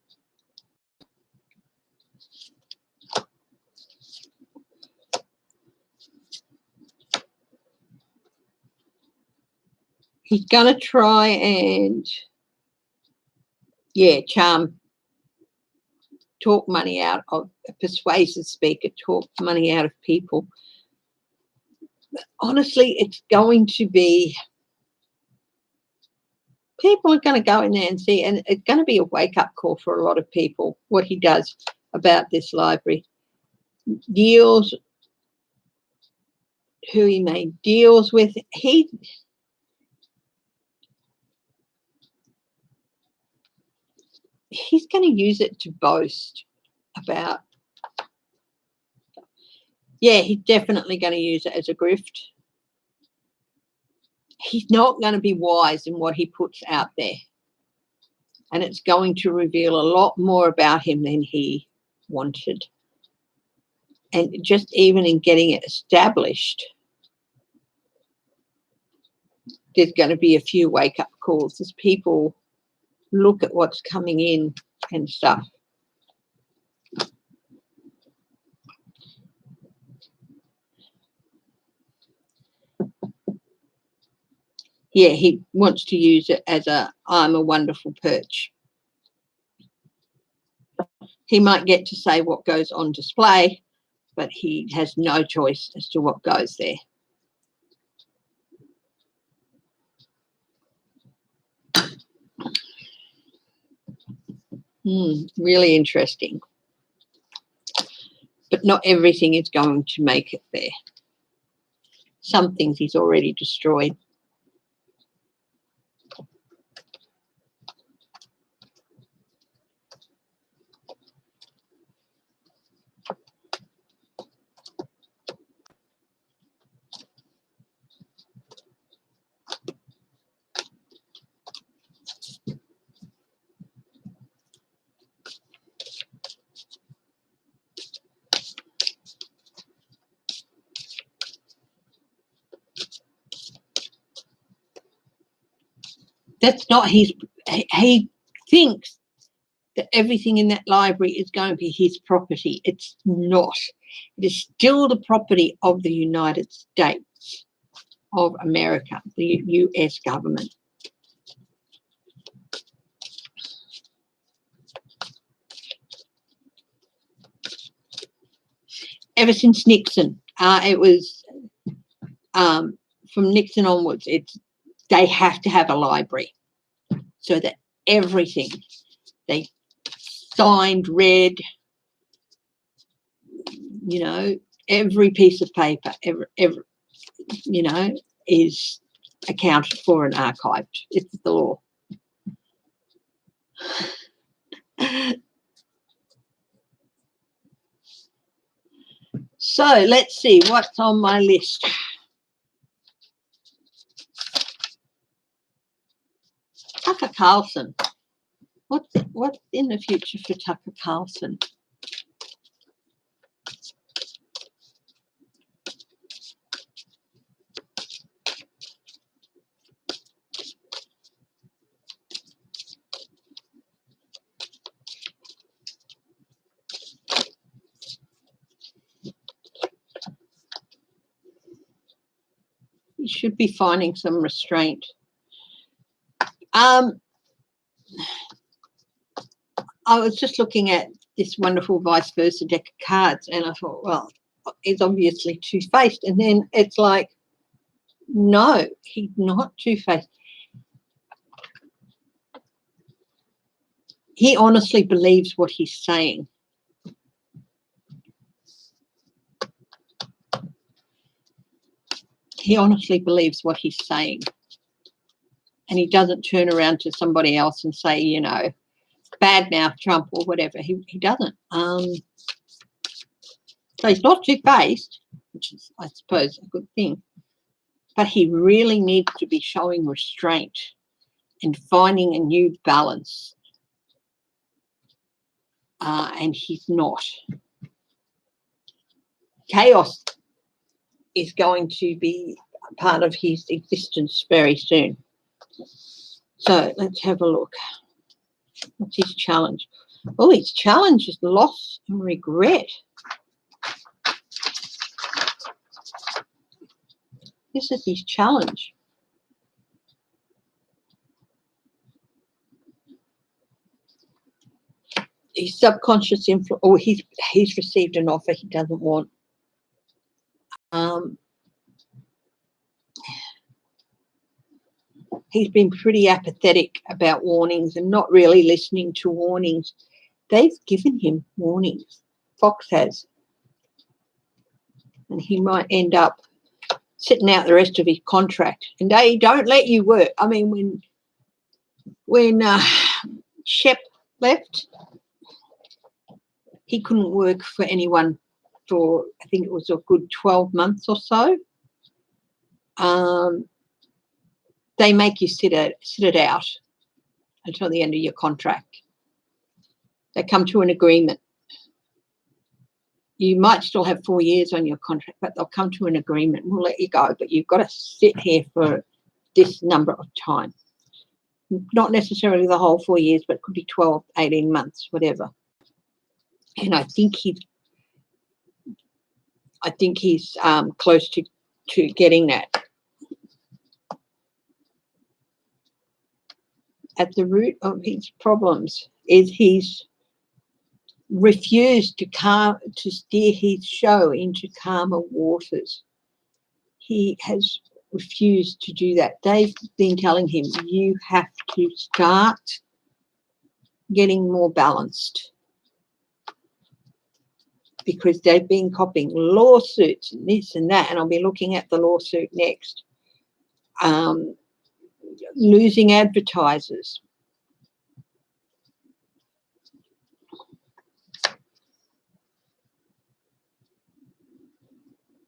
He's going to try and, talk money out of a persuasive speaker, talk money out of people. But honestly, it's going to be, people are going to go in there and see, and it's going to be a wake-up call for a lot of people, what he does about this library. Deals, who he made deals with. He's going to use it to boast about. Yeah, he's definitely going to use it as a grift. He's not going to be wise in what he puts out there. And it's going to reveal a lot more about him than he wanted. And just even in getting it established, there's going to be a few wake-up calls as people look at what's coming in and stuff. Yeah, he wants to use it as I'm a wonderful perch. He might get to say what goes on display, but he has no choice as to what goes there. Really interesting. But not everything is going to make it there. Some things he's already destroyed. That's not his. He thinks that everything in that library is going to be his property. It's not. It is still the property of the United States of America, the US government. Ever since Nixon, it was from Nixon onwards, they have to have a library so that everything they signed, read, every piece of paper, every is accounted for and archived. It's the law. So let's see what's on my list. Tucker Carlson. What's in the future for Tucker Carlson? He should be finding some restraint. I was just looking at this wonderful vice versa deck of cards, and I thought, well, he's obviously two-faced. And then it's like, no, he's not two-faced. He honestly believes what he's saying. He honestly believes what he's saying. And he doesn't turn around to somebody else and say, you know, badmouth Trump or whatever. He doesn't. So he's not two-faced, which is, I suppose, a good thing. But he really needs to be showing restraint and finding a new balance. And he's not. Chaos is going to be part of his existence very soon. So let's have a look. What's his challenge? Oh, his challenge is loss and regret. This is his challenge. His subconscious influence, or he's received an offer he doesn't want. He's been pretty apathetic about warnings and not really listening to warnings. They've given him warnings. Fox has. And he might end up sitting out the rest of his contract. And they don't let you work. I mean, when Shep left, he couldn't work for anyone for, I think it was a good 12 months or so. They make you sit it out until the end of your contract. They come to an agreement. You might still have 4 years on your contract, but they'll come to an agreement. We'll let you go, but you've got to sit here for this number of time. Not necessarily the whole 4 years, but it could be 12, 18 months, whatever. And I think he's close to getting that. At the root of his problems is he's refused to steer his show into calmer waters. He has refused to do that. They've been telling him, you have to start getting more balanced, because they've been copying lawsuits and this and that, and I'll be looking at the lawsuit next. Losing advertisers.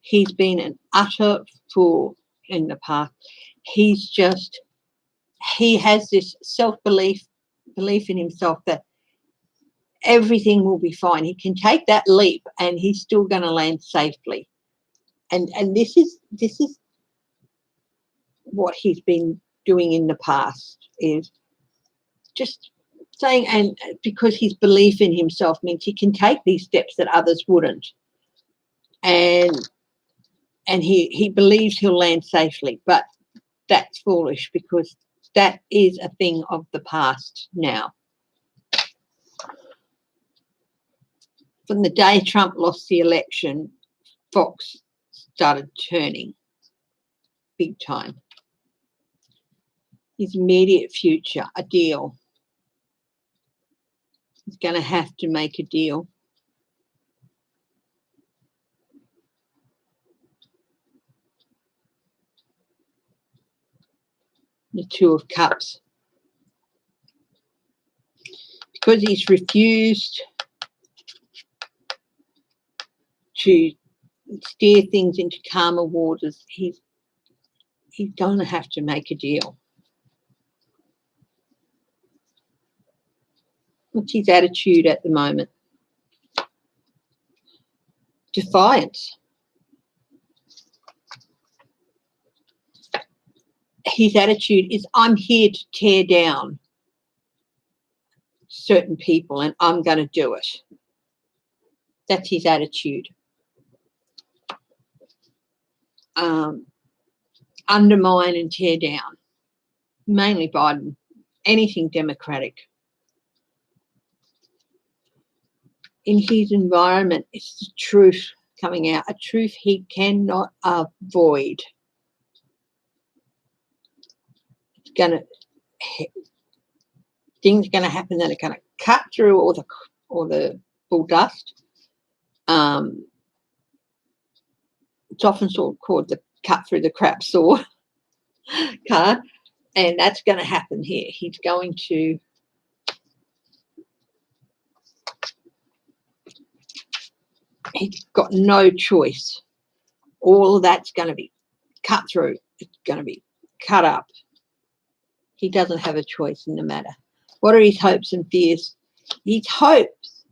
He's been an utter fool in the past. He has this self-belief in himself that everything will be fine. He can take that leap and he's still going to land safely. And this is what he's been doing in the past, is just saying, and because his belief in himself means he can take these steps that others wouldn't. And he believes he'll land safely, but that's foolish, because that is a thing of the past now. From the day Trump lost the election, Fox started turning big time. His immediate future, a deal. He's going to have to make a deal. The Two of Cups. Because he's refused to steer things into calmer waters. He's going to have to make a deal. What's his attitude at the moment? Defiance. His attitude is, I'm here to tear down certain people and I'm going to do it. That's his attitude. Undermine and tear down. Mainly Biden. Anything Democratic. In his environment, it's the truth coming out. A truth he cannot avoid. Things are going to happen that are going to cut through all the bull dust. It's often sort of called the cut through the crap saw card, and that's going to happen here. He's got no choice. All of that's going to be cut through. It's going to be cut up. He doesn't have a choice in the matter. What are his hopes and fears? His hopes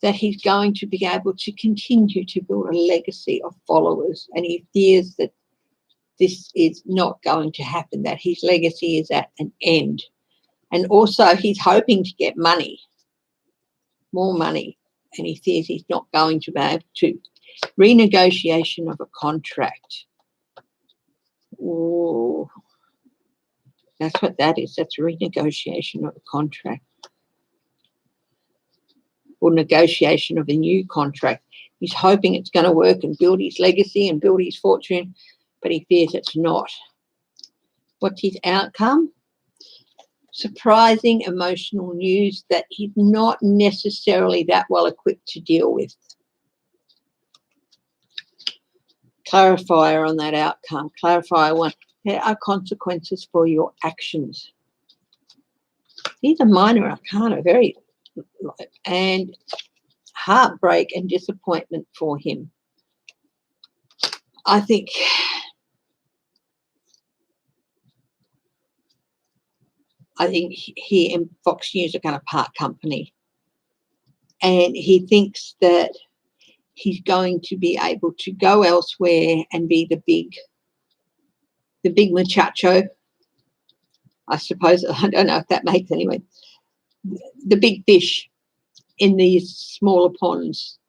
that he's going to be able to continue to build a legacy of followers, and he fears that this is not going to happen, that his legacy is at an end. And also he's hoping to get money, more money, and he fears he's not going to be able to. Renegotiation of a contract. Oh, that's what that is. That's a renegotiation of a contract. Or negotiation of a new contract. He's hoping it's going to work and build his legacy and build his fortune, but he fears it's not. What's his outcome? Surprising emotional news that he's not necessarily that well equipped to deal with. Clarifier on that outcome. Clarifier 1. There are consequences for your actions. He's a minor arcana, very, and heartbreak and disappointment for him. I think he and Fox News are going to part company, and he thinks that he's going to be able to go elsewhere and be the big muchacho, I suppose. I don't know if that makes anyway. The big fish in these smaller ponds,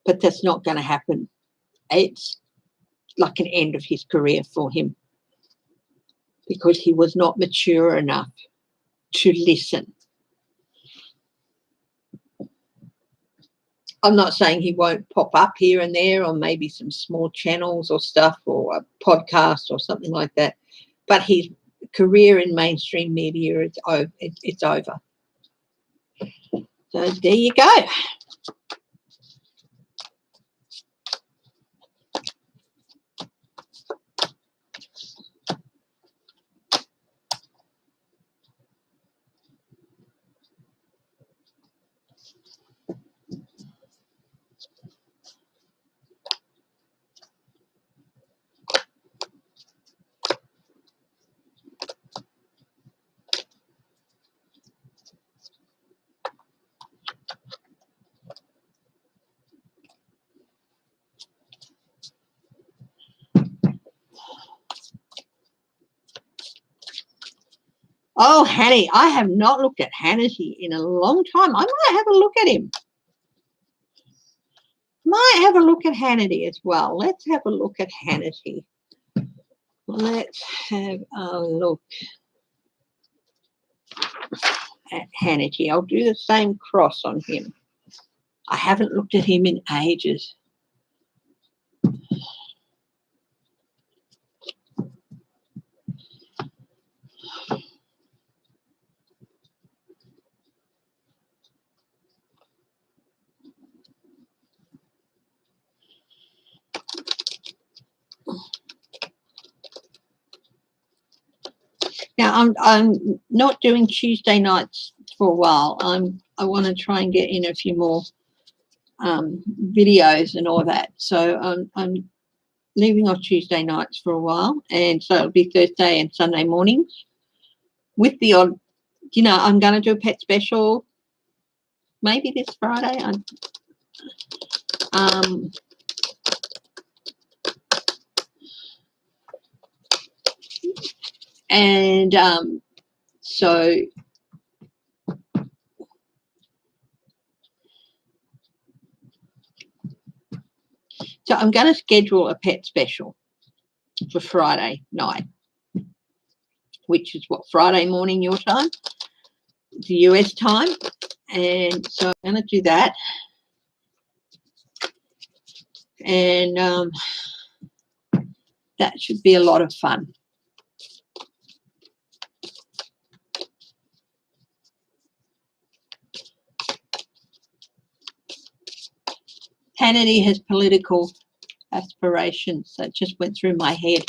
but that's not going to happen. It's like an end of his career for him because he was not mature enough to listen. I'm not saying he won't pop up here and there on maybe some small channels or stuff or a podcast or something like that, but his career in mainstream media is over. It's over. So there you go. Oh, Hannity. I have not looked at Hannity in a long time. I might have a look at him. Might have a look at Hannity as well. Let's have a look at Hannity. Let's have a look at Hannity. I'll do the same cross on him. I haven't looked at him in ages. Now, I'm not doing Tuesday nights for a while. I want to try and get in a few more videos and all that. So I'm leaving off Tuesday nights for a while, and so it'll be Thursday and Sunday mornings with the odd, I'm going to do a pet special maybe this Friday. So I'm going to schedule a pet special for Friday night, which is Friday morning your time, the US time. And so I'm going to do that. And that should be a lot of fun. Hannity has political aspirations. That just went through my head.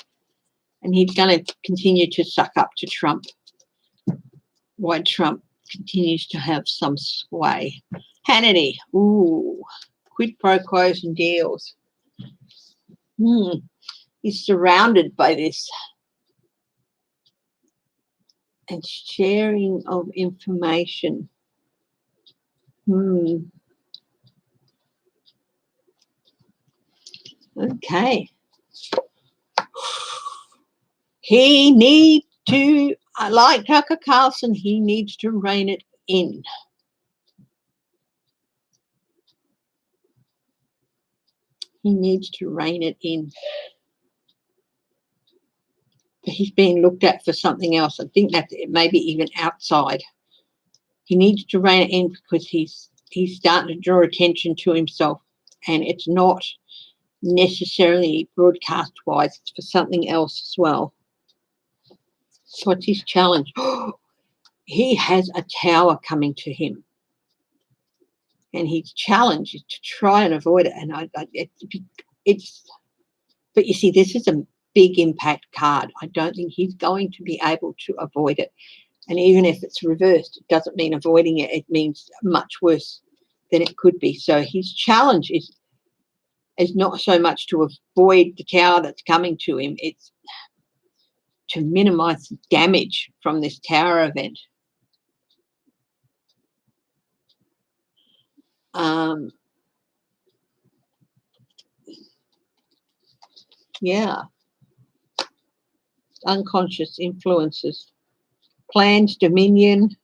And he's going to continue to suck up to Trump. Why Trump continues to have some sway. Hannity, ooh, quid pro quos and deals. He's surrounded by this. And sharing of information. Okay. He needs to, like Tucker Carlson, he needs to rein it in. He needs to rein it in. He's being looked at for something else. I think that maybe even outside. He needs to rein it in because he's starting to draw attention to himself, and it's not necessarily broadcast-wise. It's for something else as well. So what's his challenge? He has a tower coming to him, and his challenge is to try and avoid it. And but you see, this is a big impact card. I don't think he's going to be able to avoid it. And even if it's reversed, it doesn't mean avoiding it. It means much worse than it could be. So his challenge is not so much to avoid the tower that's coming to him. It's to minimize the damage from this tower event. Yeah. Unconscious influences. Plans, dominion.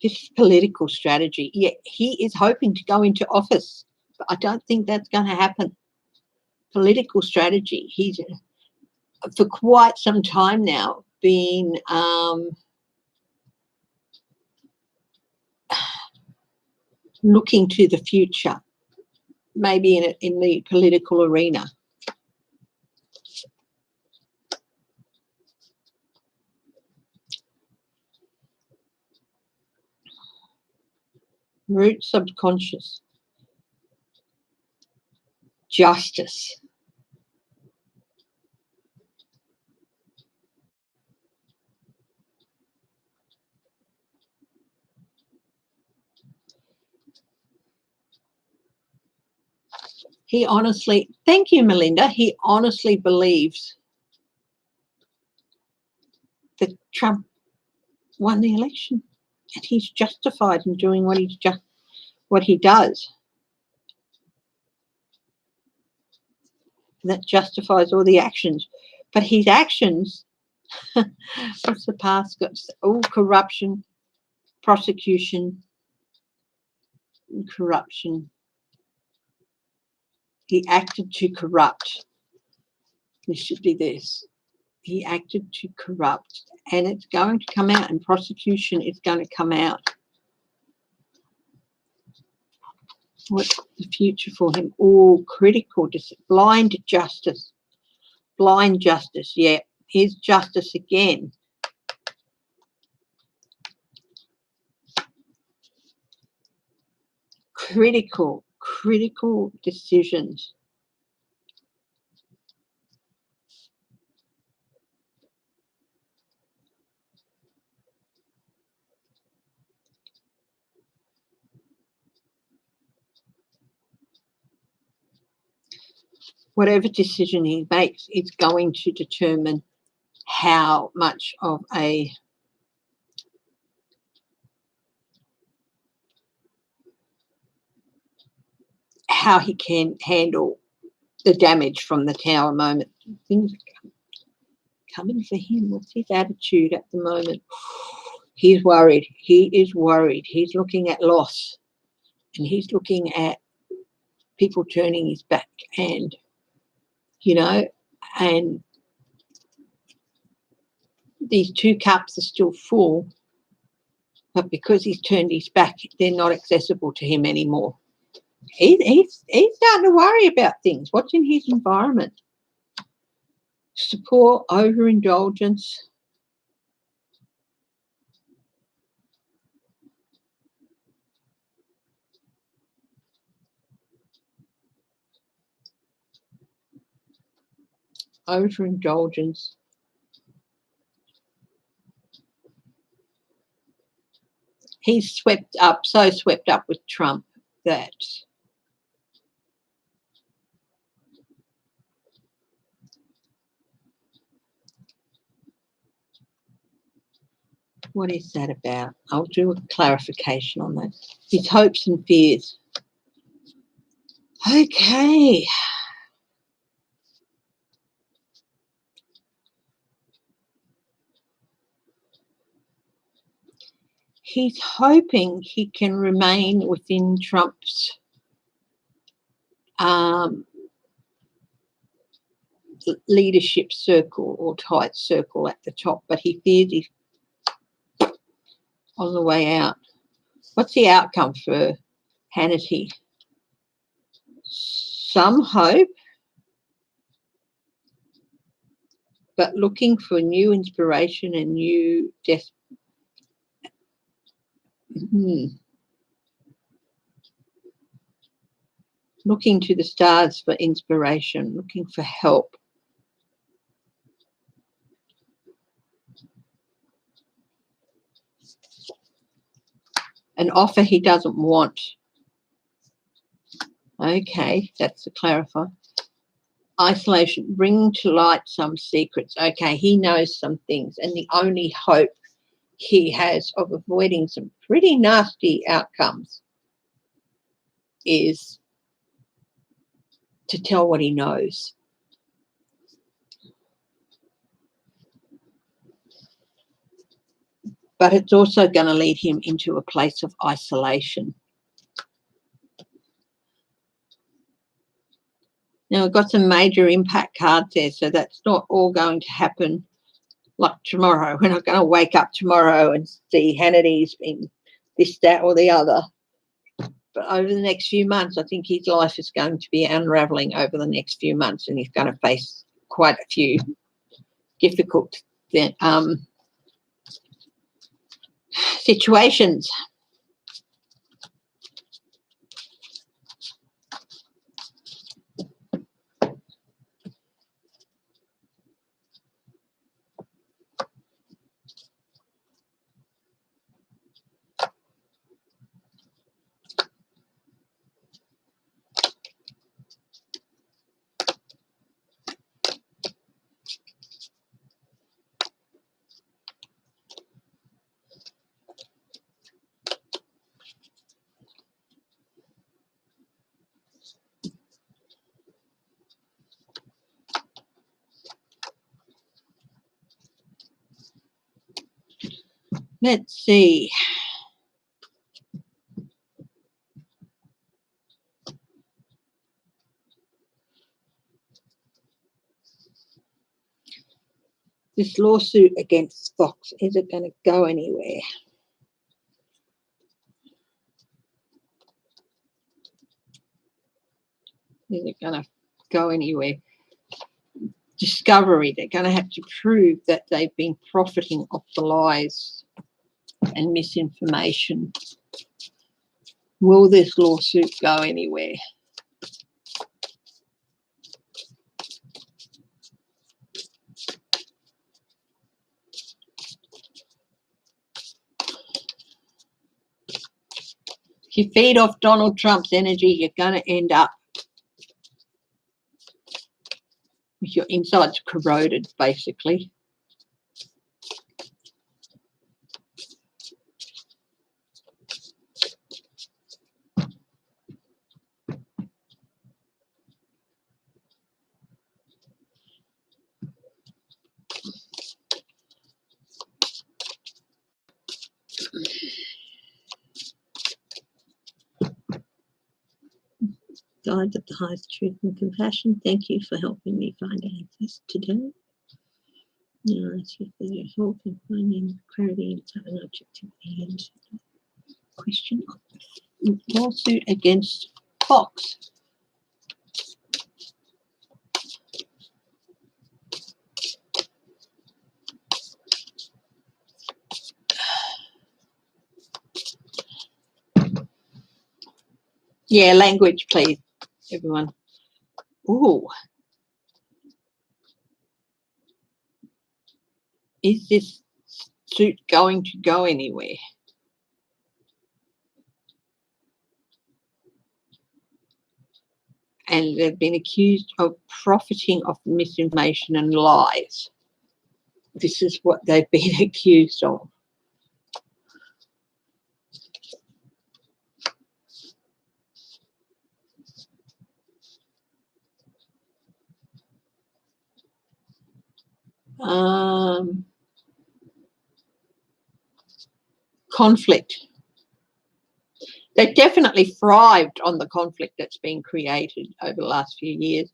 This is political strategy. Yeah, he is hoping to go into office, but I don't think that's going to happen. Political strategy. He's for quite some time now been looking to the future, maybe in the political arena. Root subconscious. Justice. He honestly, thank you, Melinda, he honestly believes that Trump won the election, and he's justified in doing what he does. And that justifies all the actions. But his actions, what's the past got? All corruption, prosecution, and corruption. He acted to corrupt. This should be this. He acted to corrupt, and it's going to come out, and prosecution is going to come out. What's the future for him? All critical, blind justice. Blind justice, yeah. Here's justice again. Critical critical decisions. Whatever decision he makes, it's going to determine how much of how he can handle the damage from the tower moment. Things are coming for him. What's his attitude at the moment? He's worried. He is worried. He's looking at loss, and he's looking at people turning his back, and and these 2 cups are still full, but because he's turned his back, they're not accessible to him anymore. He's starting to worry about things. What's in his environment? Support, overindulgence. Overindulgence. He's so swept up with Trump that what is that about? I'll do a clarification on that. His hopes and fears. Okay. He's hoping he can remain within Trump's leadership circle or tight circle at the top, but he fears he's on the way out. What's the outcome for Hannity? Some hope, but looking for new inspiration and new looking to the stars for inspiration, looking for help. An offer he doesn't want. Okay, that's to clarify. Isolation, bring to light some secrets. Okay, he knows some things, and the only hope he has of avoiding some pretty nasty outcomes is to tell what he knows. But it's also going to lead him into a place of isolation. Now, we've got some major impact cards there, so that's not all going to happen like tomorrow. We're not going to wake up tomorrow and see Hannity's been this, that, or the other. But over the next few months, I think his life is going to be unravelling over the next few months, and he's going to face quite a few difficult situations. Let's see. This lawsuit against Fox, is it going to go anywhere? Is it going to go anywhere? Discovery, they're going to have to prove that they've been profiting off the lies and misinformation. Will this lawsuit go anywhere? If you feed off Donald Trump's energy, you're going to end up with your insides corroded, basically. Guides of the highest truth and compassion, thank you for helping me find answers today. Now I ask you for your help in finding clarity and objectivity and question of lawsuit against Fox. Yeah, language, please, everyone. Ooh. Is this suit going to go anywhere? And they've been accused of profiting off misinformation and lies. This is what they've been accused of. Conflict. They definitely thrived on the conflict that's been created over the last few years.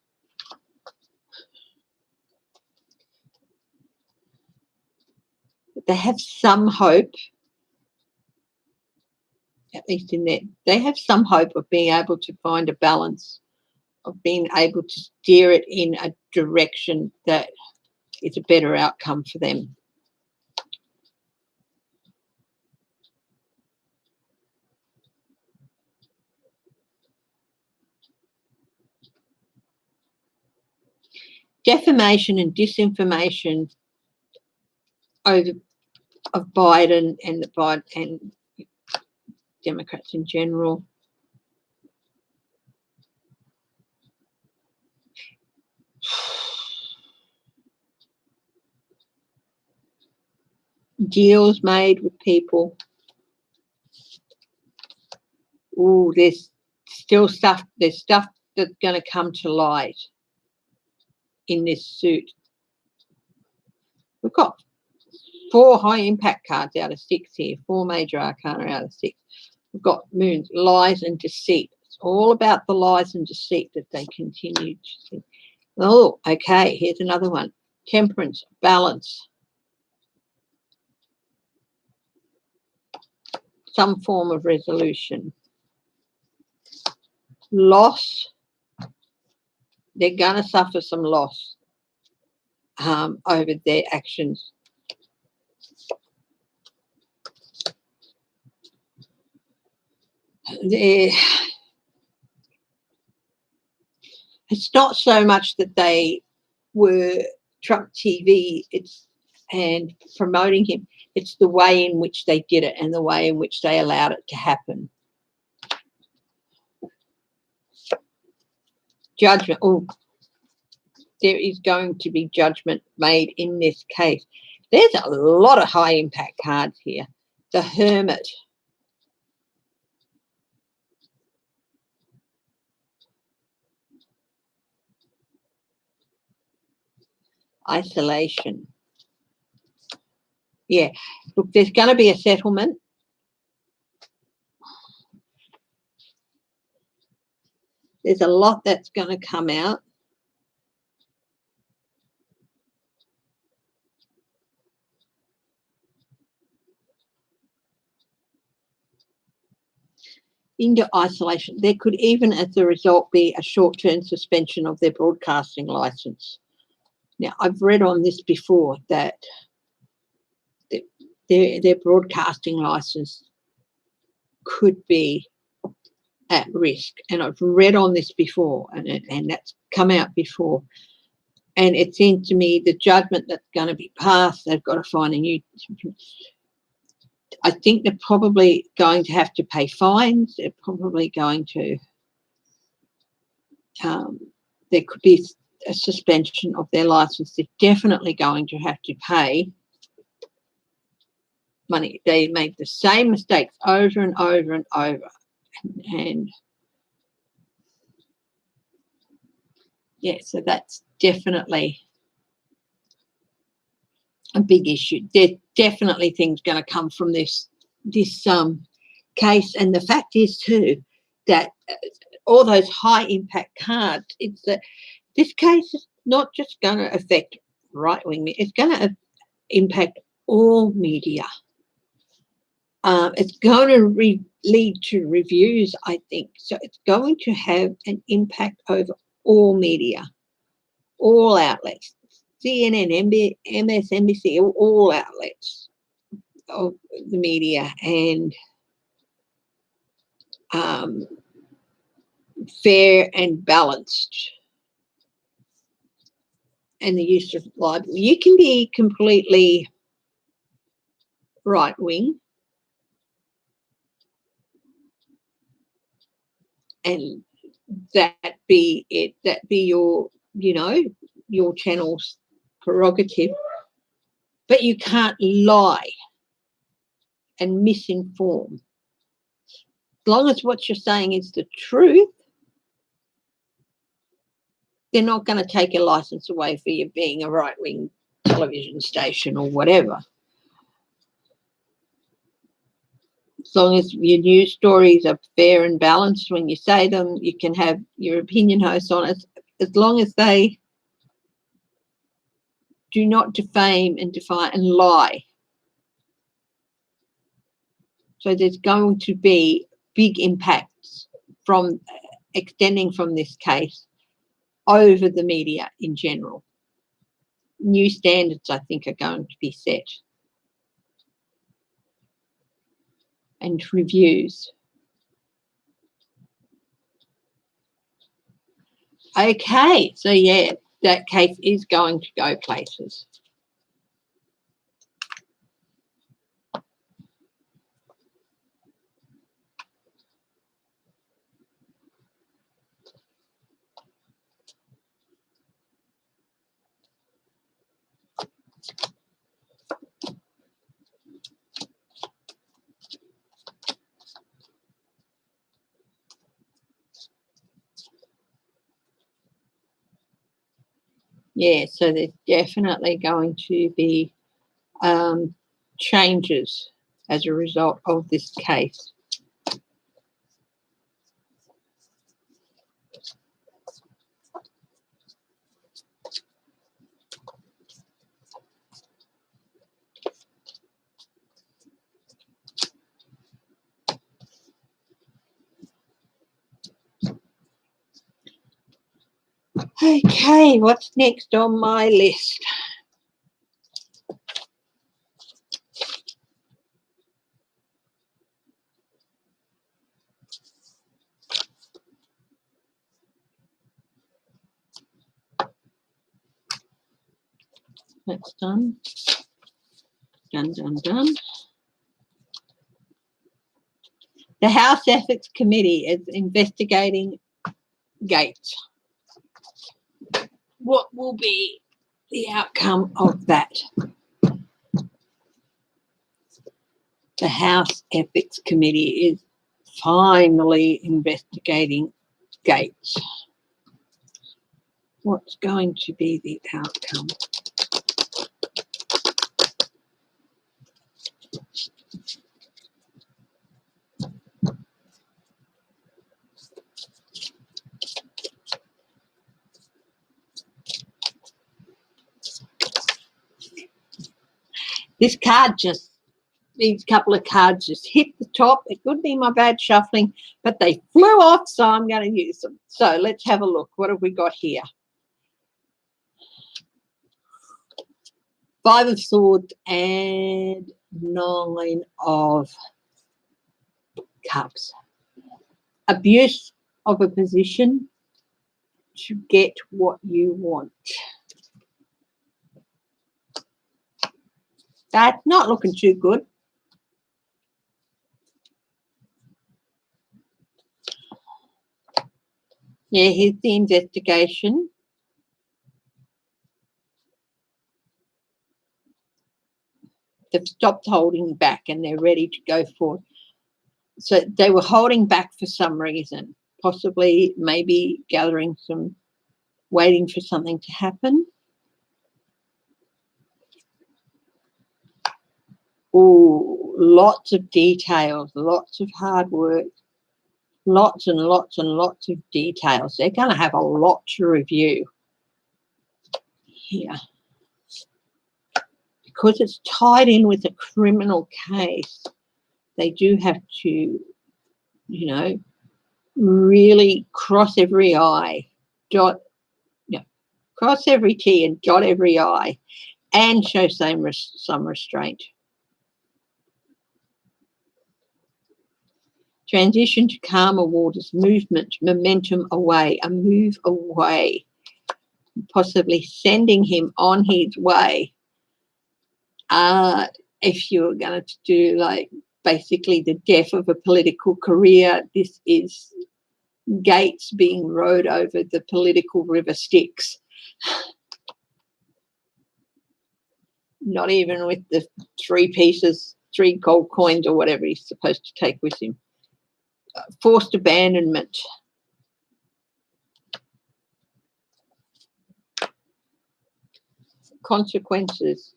But they have some hope, at least in there, they have some hope of being able to find a balance, of being able to steer it in a direction that is a better outcome for them. Defamation and disinformation of Biden and Democrats in general. Deals made with people. Ooh, there's still stuff. There's stuff that's going to come to light in this suit. We've got 4 high impact cards out of 6 here, 4 major arcana out of 6. We've got moons, lies and deceit. It's all about the lies and deceit that they continue to see. Oh, okay, here's another one. Temperance, balance. Some form of resolution. Loss. They're going to suffer some loss over their actions. It's not so much that they were Trump TV and promoting him. It's the way in which they did it and the way in which they allowed it to happen. Judgment. Oh, there is going to be judgment made in this case. There's a lot of high impact cards here. The Hermit. Isolation. Yeah, look, there's going to be a settlement. There's a lot that's going to come out. Into isolation. There could even, as a result, be a short-term suspension of their broadcasting license. Now, I've read on this before that their broadcasting license could be at risk. And I've read on this before, and that's come out before. And it seems to me the judgment that's going to be passed, they've got to find a new. I think they're probably going to have to pay fines. They're probably going to. There could be a suspension of their license. They're definitely going to have to pay money. They made the same mistakes over and over and over. And yeah, so that's definitely a big issue. There's definitely things going to come from this case. And the fact is too that all those high impact cards, it's that this case is not just going to affect right wing, it's going to impact all media. It's going to lead to reviews, I think. So it's going to have an impact over all media, all outlets, CNN, MSNBC, all outlets of the media, and fair and balanced. And the use of libel. You can be completely right wing and that be your, your channel's prerogative, but you can't lie and misinform. As long as what you're saying is the truth, they're not going to take a license away for you being a right-wing television station or whatever. As long as your news stories are fair and balanced when you say them, you can have your opinion hosts on it, as long as they do not defame and defy and lie. So there's going to be big impacts from extending from this case over the media in general. New standards, I think, are going to be set. And reviews. Okay, so yeah, that case is going to go places. Yeah, so there's definitely going to be changes as a result of this case. Okay, what's next on my list? That's done. Done. The House Ethics Committee is investigating Gates. What will be the outcome of that? The House Ethics Committee is finally investigating Gates. What's going to be the outcome? This card these couple of cards just hit the top. It could be my bad shuffling, but they flew off, so I'm going to use them. So let's have a look. What have we got here? Five of Swords and Nine of Cups. Abuse of a position to get what you want. That's not looking too good. Yeah, here's the investigation. They've stopped holding back and they're ready to go forward. So they were holding back for some reason, possibly maybe gathering some, waiting for something to happen. Oh, lots of details, lots of hard work, lots and lots and lots of details. They're going to have a lot to review here. Because it's tied in with a criminal case, they do have to, you know, really cross every I, cross every T and dot every I, and show some restraint. Transition to calmer waters, movement, momentum away, a move away, possibly sending him on his way. If you're going to do like basically the death of a political career, this is Gates being rowed over the political river Styx. Not even with the 3 gold coins or whatever he's supposed to take with him. Forced abandonment. Consequences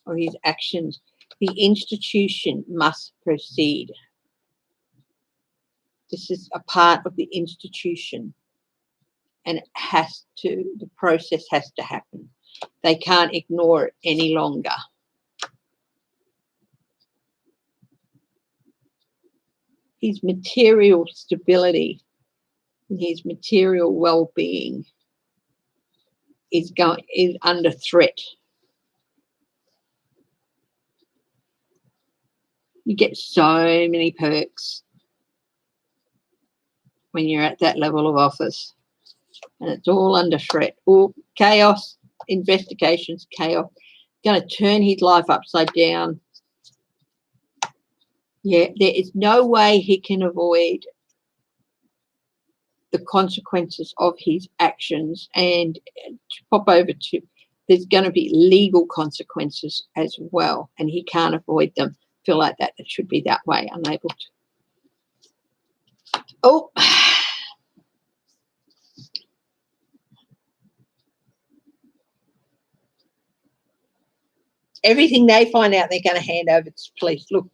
of his actions. The institution must proceed. This is a part of the institution, and the process has to happen. They can't ignore it any longer. His material stability and his material well-being is under threat. You get so many perks when you're at that level of office, and it's all under threat. All chaos, investigations, chaos. Going to turn his life upside down. Yeah, there is no way he can avoid the consequences of his actions, and to pop over to, there's going to be legal consequences as well, and he can't avoid them. Feel like that it should be that way, unable to. Oh, everything they find out, they're going to hand over to police. Look,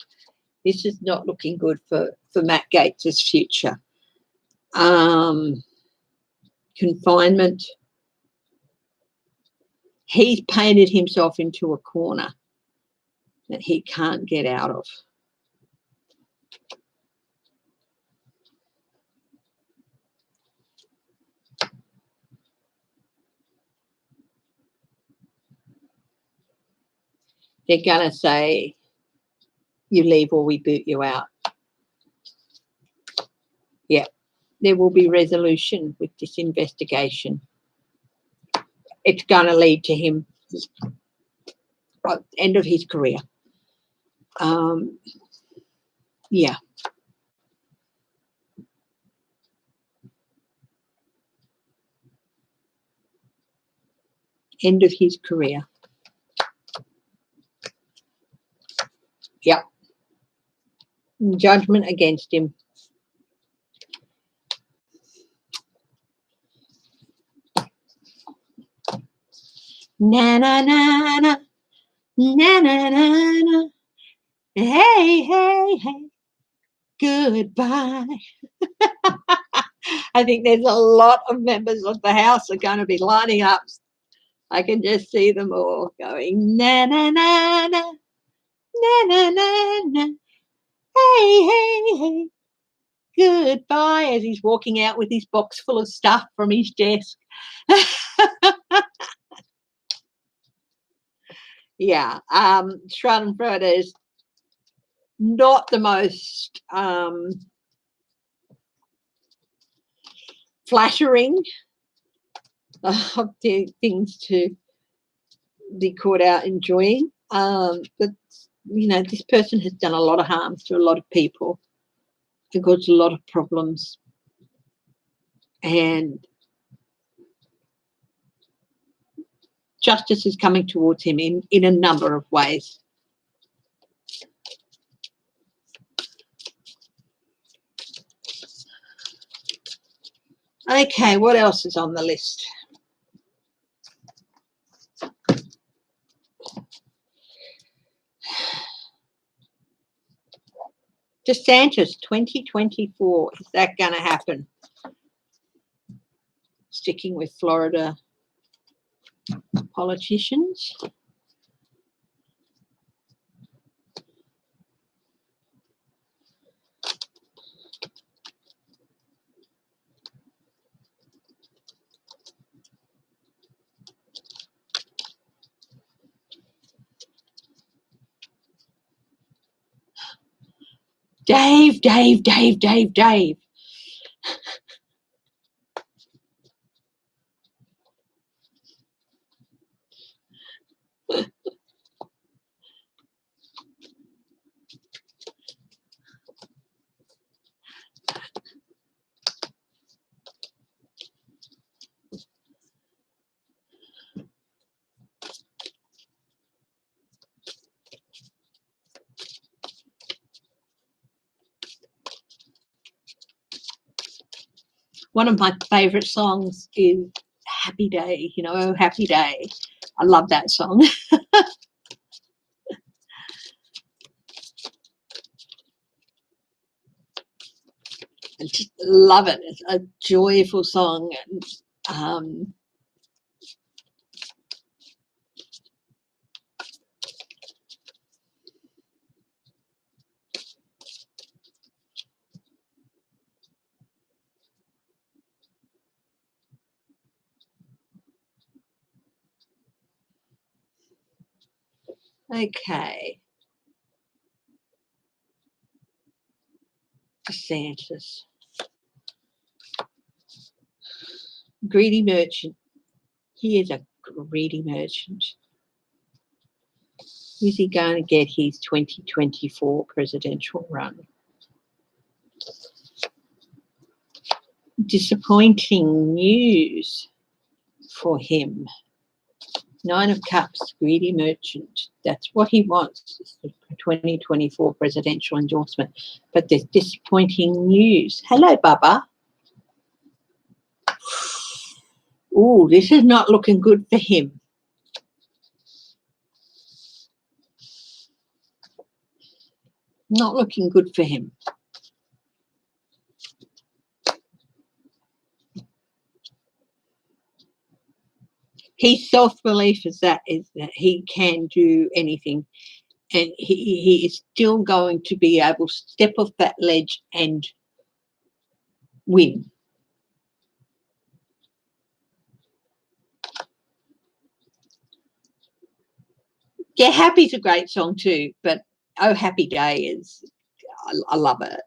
this is not looking good for Matt Gates' future. Confinement. He's painted himself into a corner that he can't get out of. They're going to say, you leave or we boot you out. Yeah, there will be resolution with this investigation. It's going to lead to him end of his career. Yeah. End of his career. Yep. Judgment against him. Na na na na na na na na. Hey, hey, hey. Goodbye. I think there's a lot of members of the House are going to be lining up. I can just see them all going na na na na na na na na. Hey, hey, hey. Goodbye, as he's walking out with his box full of stuff from his desk. Yeah, Schadenfreude is not the most flattering things to be caught out enjoying. But, you know, this person has done a lot of harm to a lot of people and caused a lot of problems. And justice is coming towards him in a number of ways. Okay, what else is on the list? DeSantis 2024, is that going to happen? Sticking with Florida politicians. Dave. One of my favourite songs is Happy Day, you know, Oh Happy Day. I love that song. I just love it. It's a joyful song. And, okay. DeSantis. Greedy merchant. He is a greedy merchant. Is he going to get his 2024 presidential run? Disappointing news for him. 9 of Cups, greedy merchant. That's what he wants, the 2024 presidential endorsement. But there's disappointing news. Hello, Bubba. Oh, this is not looking good for him. Not looking good for him. His self-belief is that he can do anything, and he is still going to be able to step off that ledge and win. Yeah, Happy's a great song too, but Oh Happy Day is, I love it.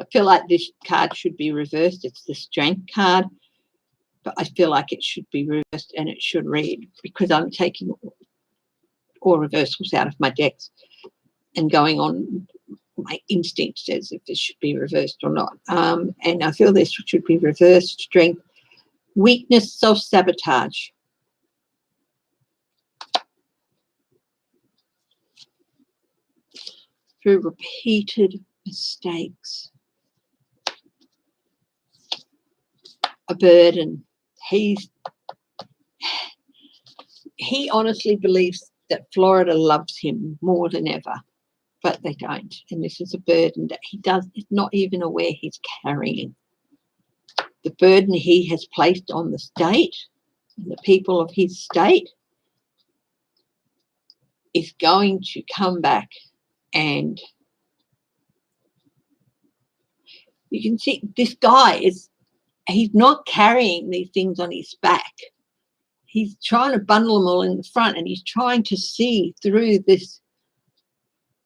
I feel like this card should be reversed. It's the Strength card, but I feel like it should be reversed, and it should read, because I'm taking all reversals out of my decks and going on my instinct says if this should be reversed or not. And I feel this should be reversed. Strength, weakness, self-sabotage. Through repeated mistakes. A burden. He honestly believes that Florida loves him more than ever, but they don't. And this is a burden that is not even aware he's carrying. The burden he has placed on the state and the people of his state is going to come back, and you can see this guy he's not carrying these things on his back. He's trying to bundle them all in the front, and he's trying to see through this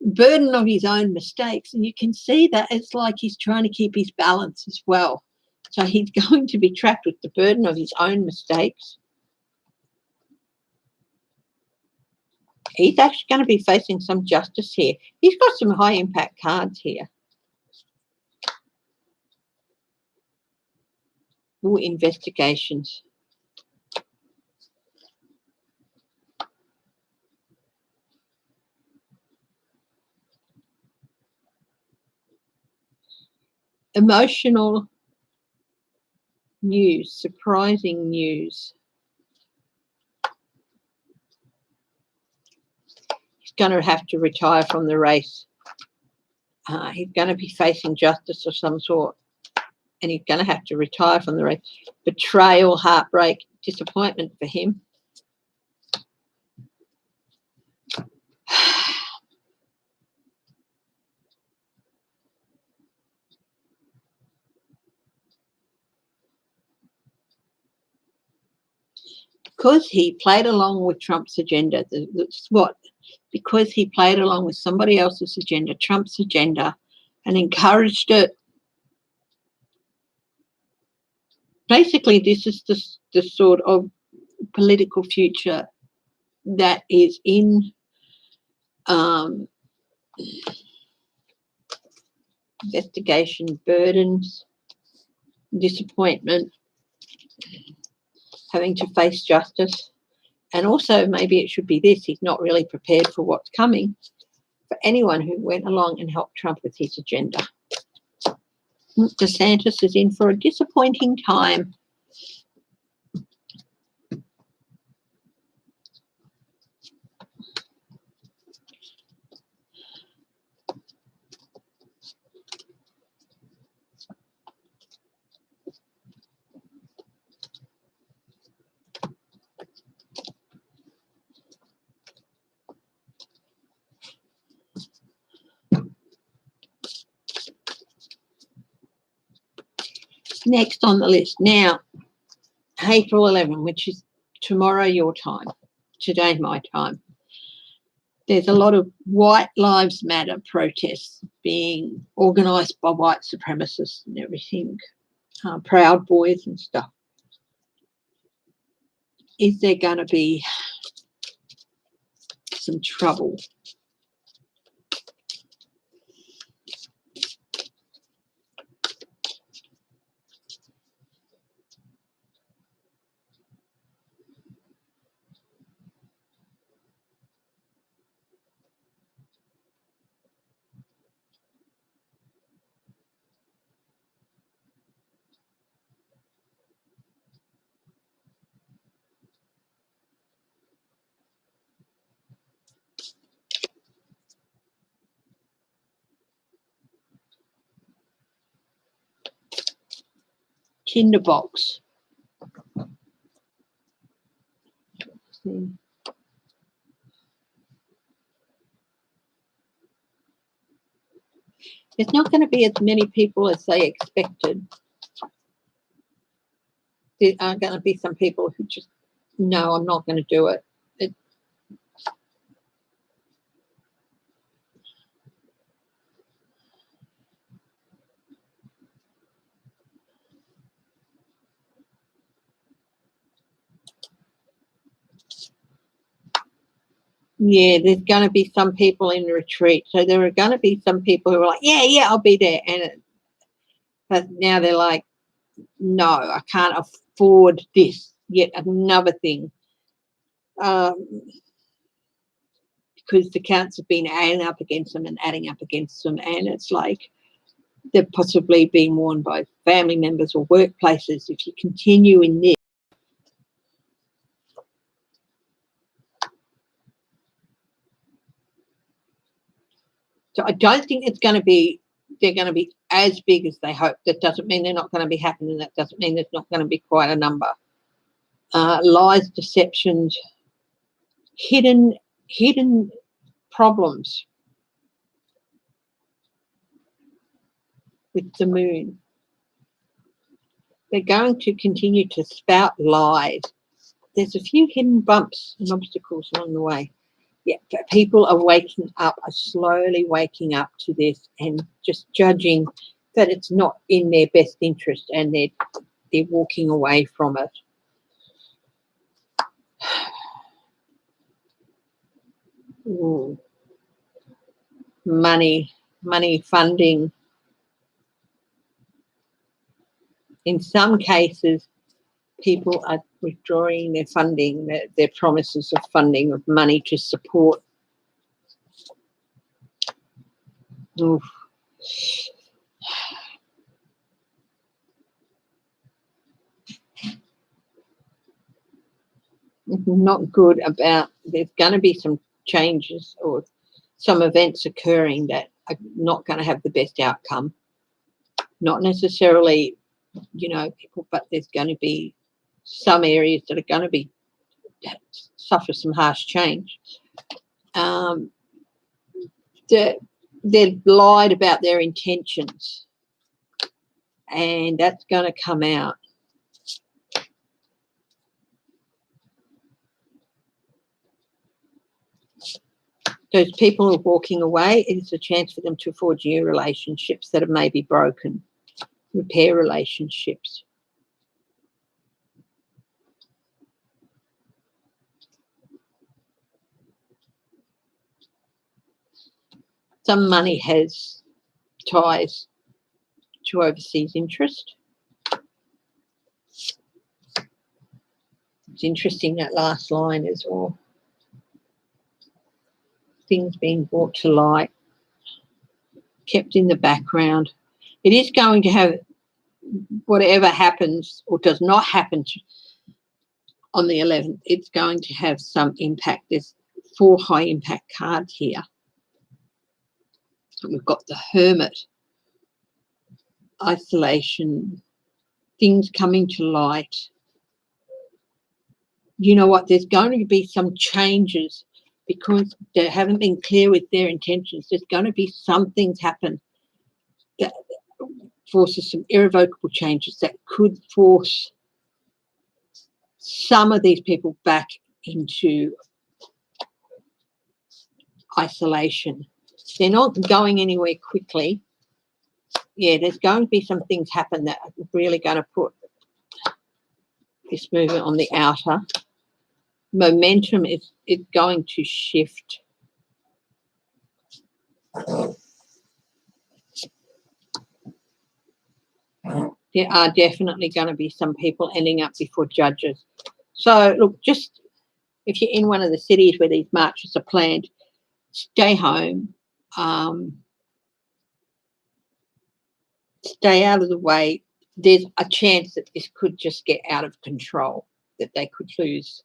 burden of his own mistakes. And you can see that it's like he's trying to keep his balance as well. So he's going to be trapped with the burden of his own mistakes. He's actually going to be facing some justice here. He's got some high impact cards here. Ooh, investigations. Emotional news, surprising news. He's going to have to retire from the race. He's going to be facing justice of some sort, and he's going to have to retire from the race. Betrayal, heartbreak, disappointment for him. Because he played along with Trump's agenda, because he played along with somebody else's agenda, Trump's agenda, and encouraged it. Basically, this is the sort of political future that is in investigation, burdens, disappointment, having to face justice. And also maybe it should be this, he's not really prepared for what's coming for anyone who went along and helped Trump with his agenda. DeSantis is in for a disappointing time. Next on the list now, April 11, which is tomorrow your time, today my time. There's a lot of White Lives Matter protests being organised by white supremacists and everything, Proud Boys and stuff. Is there going to be some trouble? Tinderbox. There's not going to be as many people as they expected. There are going to be some people who just, no, I'm not going to do it. Yeah, there's going to be some people in retreat. So there are going to be some people who are like, yeah, I'll be there. But now they're like, no, I can't afford this. Yet another thing. Because the counts have been adding up against them. And it's like they're possibly being warned by family members or workplaces. If you continue in this, so I don't think they're going to be as big as they hope. That doesn't mean they're not going to be happening. That doesn't mean there's not going to be quite a number. Lies, deceptions, hidden problems with the moon. They're going to continue to spout lies. There's a few hidden bumps and obstacles along the way. Yeah, people are waking up, are slowly waking up to this and just judging that it's not in their best interest, and they're walking away from it. Ooh. Money funding. In some cases, people are withdrawing their funding, their promises of funding, of money to support. Oof. Not good about, there's going to be some changes or some events occurring that are not going to have the best outcome. Not necessarily, people, but there's going to be some areas that are going to suffer some harsh change. They're lied about their intentions, and that's going to come out. Those people are walking away. It is a chance for them to forge new relationships that have maybe broken, repair relationships. Some money has ties to overseas interest. It's interesting, that last line as well. Things being brought to light, kept in the background. It is going to have, whatever happens or does not happen on the 11th, it's going to have some impact. There's 4 high impact cards here. We've got the Hermit, isolation, things coming to light. You know what? There's going to be some changes because they haven't been clear with their intentions. There's going to be some things happen that forces some irrevocable changes that could force some of these people back into isolation. They're not going anywhere quickly. Yeah, there's going to be some things happen that are really going to put this movement on the outer. Momentum is going to shift. There are definitely going to be some people ending up before judges. So, look, just if you're in one of the cities where these marches are planned, stay home. Stay out of the way. There's a chance that this could just get out of control, that they could lose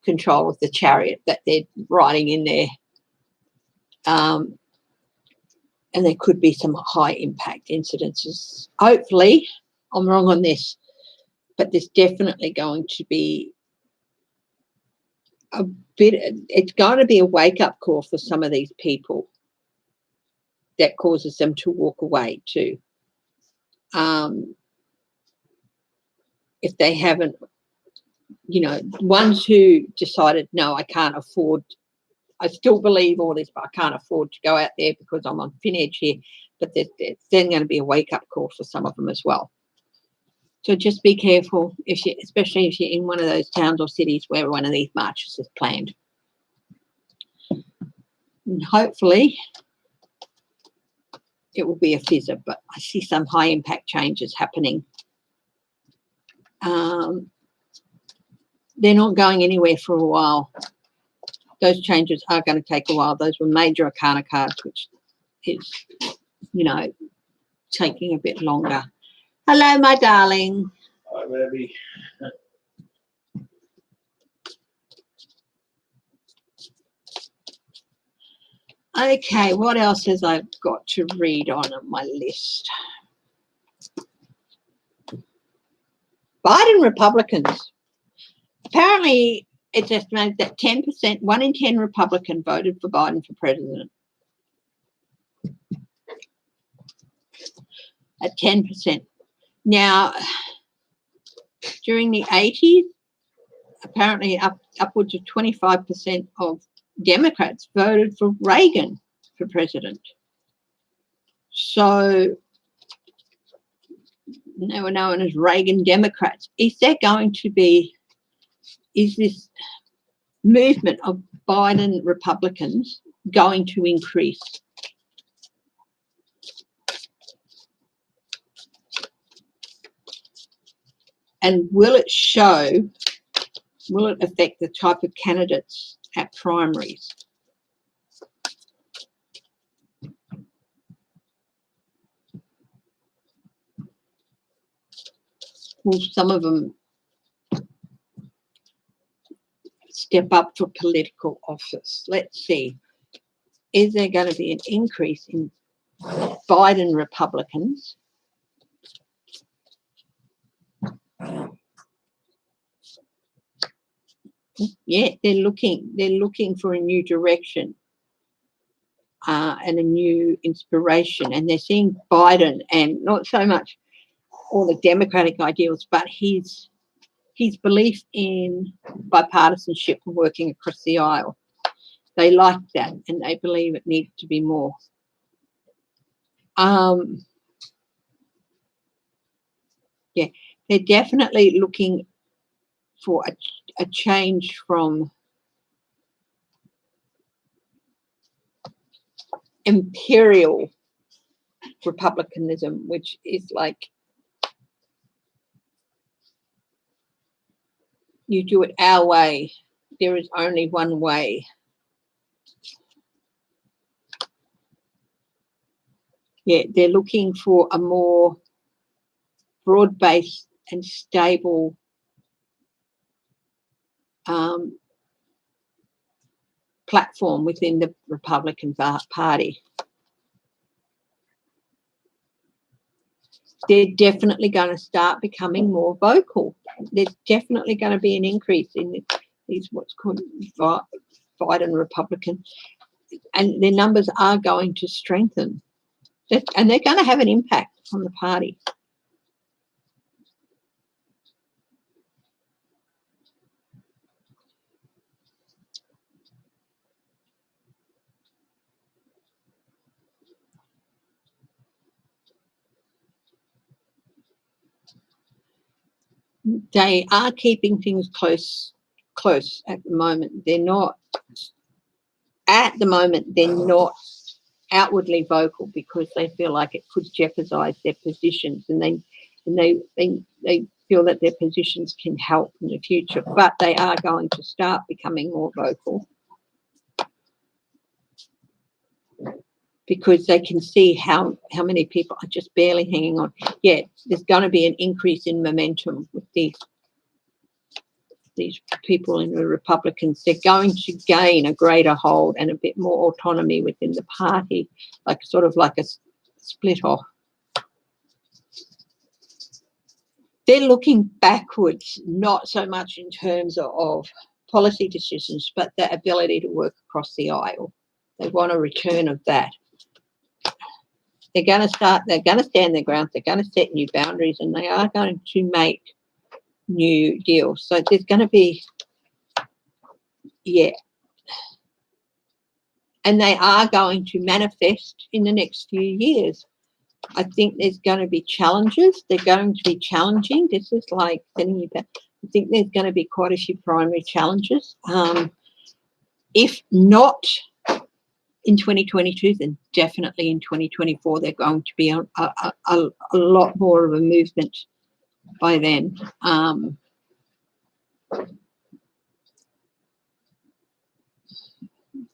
control of the chariot that they're riding in there. And there could be some high impact incidences. Hopefully, I'm wrong on this, but there's definitely going to be it's going to be a wake-up call for some of these people that causes them to walk away too. If they haven't, ones who decided, no, I can't afford, I still believe all this, but I can't afford to go out there because I'm on thin edge here. But there's then going to be a wake-up call for some of them as well. So just be careful, especially if you're in one of those towns or cities where one of these marches is planned. And hopefully it will be a fizzer, but I see some high-impact changes happening. They're not going anywhere for a while. Those changes are going to take a while. Those were major arcana cards, which is, taking a bit longer. Hello, my darling. Hi, baby. Okay, what else has I got to read on my list? Biden Republicans. Apparently, it's estimated that 10%, 1 in 10 Republican voted for Biden for president. At 10%. Now, during the 80s, apparently upwards of 25% of Democrats voted for Reagan for president. So they were known as Reagan Democrats. Is this movement of Biden Republicans going to increase? And will it affect the type of candidates at primaries? Will some of them step up for political office? Let's see. Is there going to be an increase in Biden Republicans? Yeah, they're looking for a new direction and a new inspiration, and they're seeing Biden, and not so much all the democratic ideals, but his belief in bipartisanship and working across the aisle. They like that, and they believe it needs to be more. Yeah, they're definitely looking for a change from imperial republicanism, which is like you do it our way. There is only one way. Yeah, they're looking for a more broad-based and stable platform within the Republican Party. They're definitely going to start becoming more vocal. There's definitely going to be an increase in these what's called Biden Republican, and their numbers are going to strengthen. And they're going to have an impact on the party. They are keeping things close at the moment. They're not outwardly vocal because they feel like it could jeopardize their positions, and they feel that their positions can help in the future, but they are going to start becoming more vocal because they can see how many people are just barely hanging on. Yeah, there's going to be an increase in momentum with these people in the Republicans. They're going to gain a greater hold and a bit more autonomy within the party, sort of like a split off. They're looking backwards, not so much in terms of policy decisions, but the ability to work across the aisle. They want a return of that. They're going to stand their ground, they're going to set new boundaries, and they are going to make new deals. So there's going to be, and they are going to manifest in the next few years. I think there's going to be challenges. They're going to be challenging. This is like setting you back. I think there's going to be quite a few primary challenges. If not in 2022, then definitely in 2024, they're going to be a lot more of a movement by then.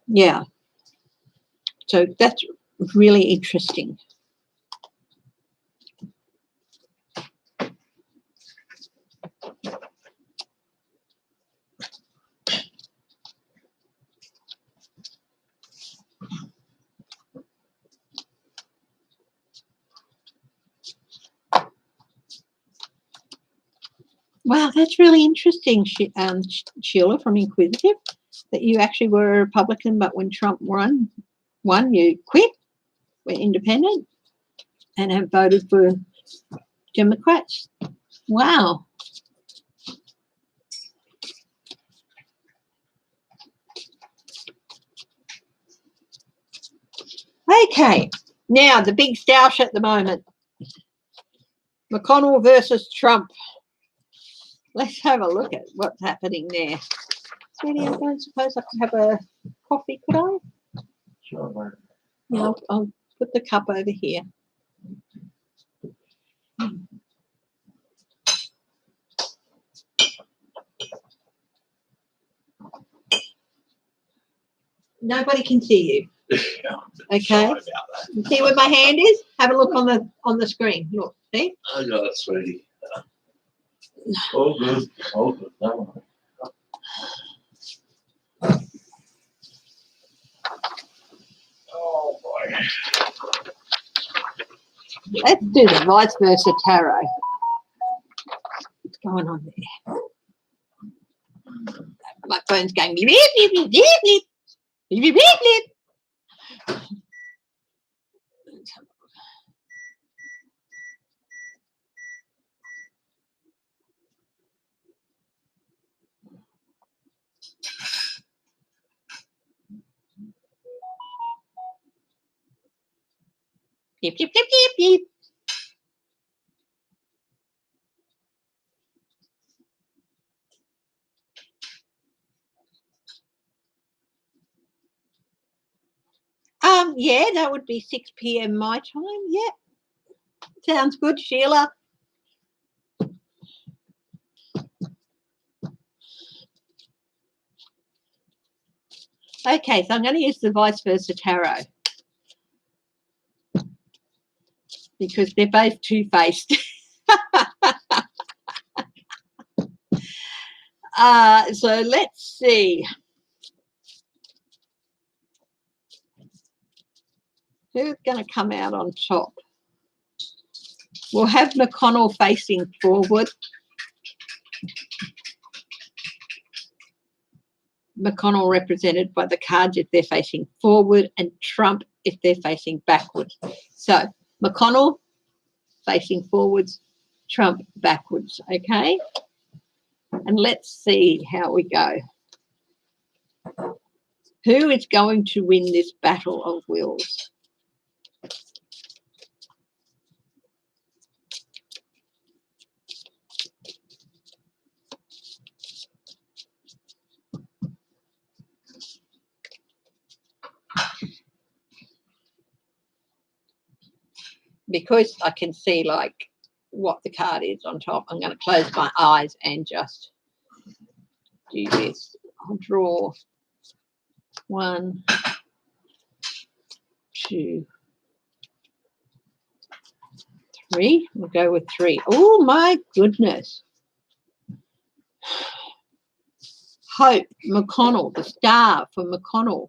Yeah. So that's really interesting. Wow, that's really interesting, Sheila from Inquisitive, that you actually were a Republican, but when Trump won, you quit, were independent, and have voted for Democrats. Wow. Okay, now the big stoush at the moment. McConnell versus Trump. Let's have a look at what's happening there. Sweetie, I don't suppose I could have a coffee, could I? Sure. Yeah, I'll put the cup over here. Nobody can see you. Okay. You see where my hand is? Have a look on the screen. Look, see? I got it, sweetie. Oh, good. Oh, good. That one. Oh, boy. Let's do the vice versa tarot. What's going on there? My phone's going beep, beep, beep, beep, beep, beep, beep, beep, beep. Beep, beep, beep, beep, beep. Yeah, that would be 6 p.m. my time. Yeah. Sounds good, Sheila. Okay, so I'm going to use the vice versa tarot because they're both two-faced. So let's see. Who's going to come out on top? We'll have McConnell facing forward. McConnell represented by the cards if they're facing forward, and Trump if they're facing backwards. So McConnell facing forwards, Trump backwards, okay? And let's see how we go. Who is going to win this battle of wills? Because I can see like what the card is on top, I'm going to close my eyes and just do this. I'll draw 1, 2, 3. We'll go with 3. Oh my goodness. Hope, McConnell, the star for McConnell.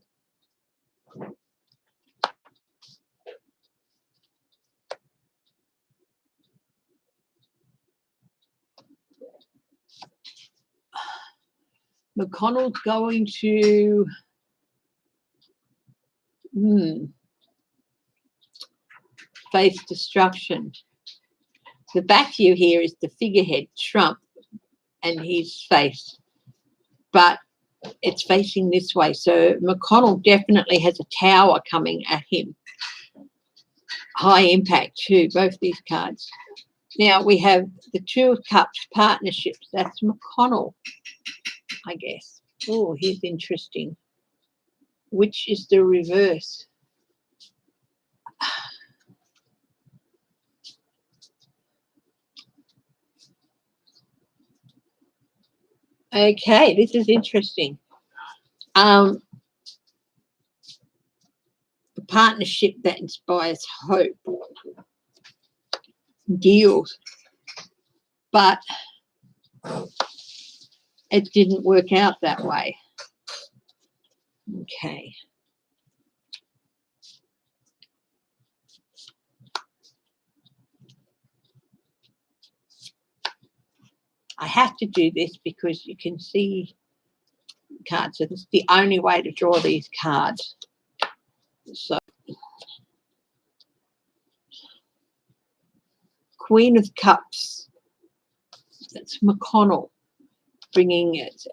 McConnell's going to face destruction. The back view here is the figurehead, Trump, and his face. But it's facing this way. So McConnell definitely has a tower coming at him. High impact too, both these cards. Now we have the 2 of Cups partnerships. That's McConnell, I guess. Oh, he's interesting. Which is the reverse? Okay, this is interesting. The partnership that inspires hope, deals, but it didn't work out that way. Okay. I have to do this because you can see cards. So this is the only way to draw these cards. So Queen of Cups, that's McConnell, bringing it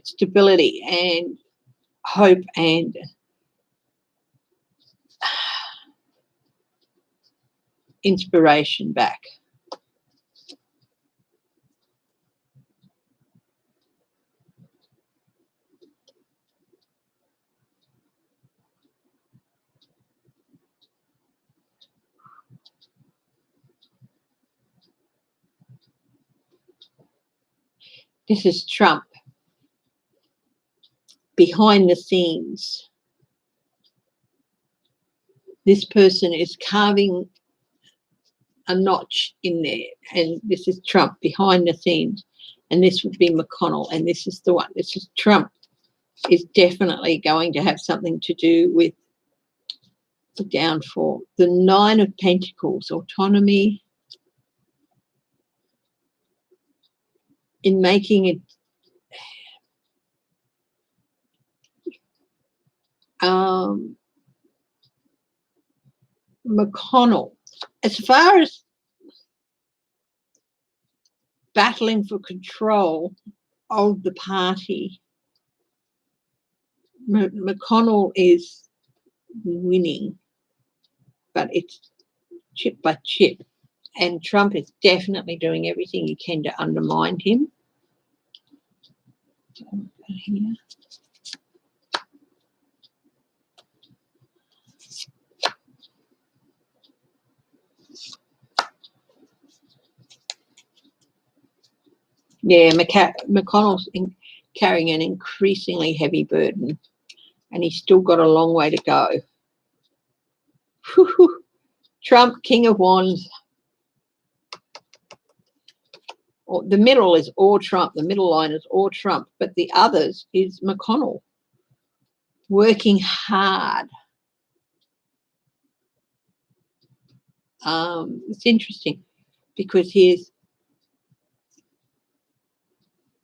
stability and hope and inspiration back. This is Trump behind the scenes. This person is carving a notch in there, and this is Trump behind the scenes, and this would be McConnell, and this is the one. This is Trump is definitely going to have something to do with the downfall. The Nine of Pentacles, autonomy in making it McConnell, as far as battling for control of the party, McConnell is winning, but it's chip by chip, and Trump is definitely doing everything he can to undermine him. Here. Yeah, McConnell's carrying an increasingly heavy burden, and he's still got a long way to go. Whew. Trump, King of Wands. The middle is all Trump. The middle line is all Trump, but the others is McConnell, working hard. It's interesting because he's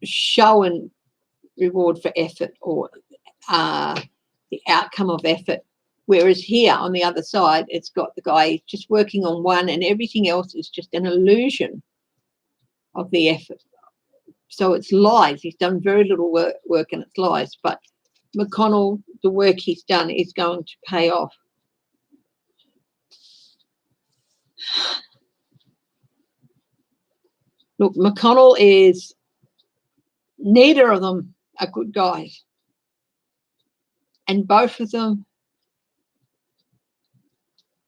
showing reward for effort, or the outcome of effort, whereas here on the other side it's got the guy just working on one, and everything else is just an illusion of the effort. So it's lies. He's done very little work and it's lies, but McConnell, the work he's done is going to pay off. Look, McConnell is, neither of them are good guys, and both of them,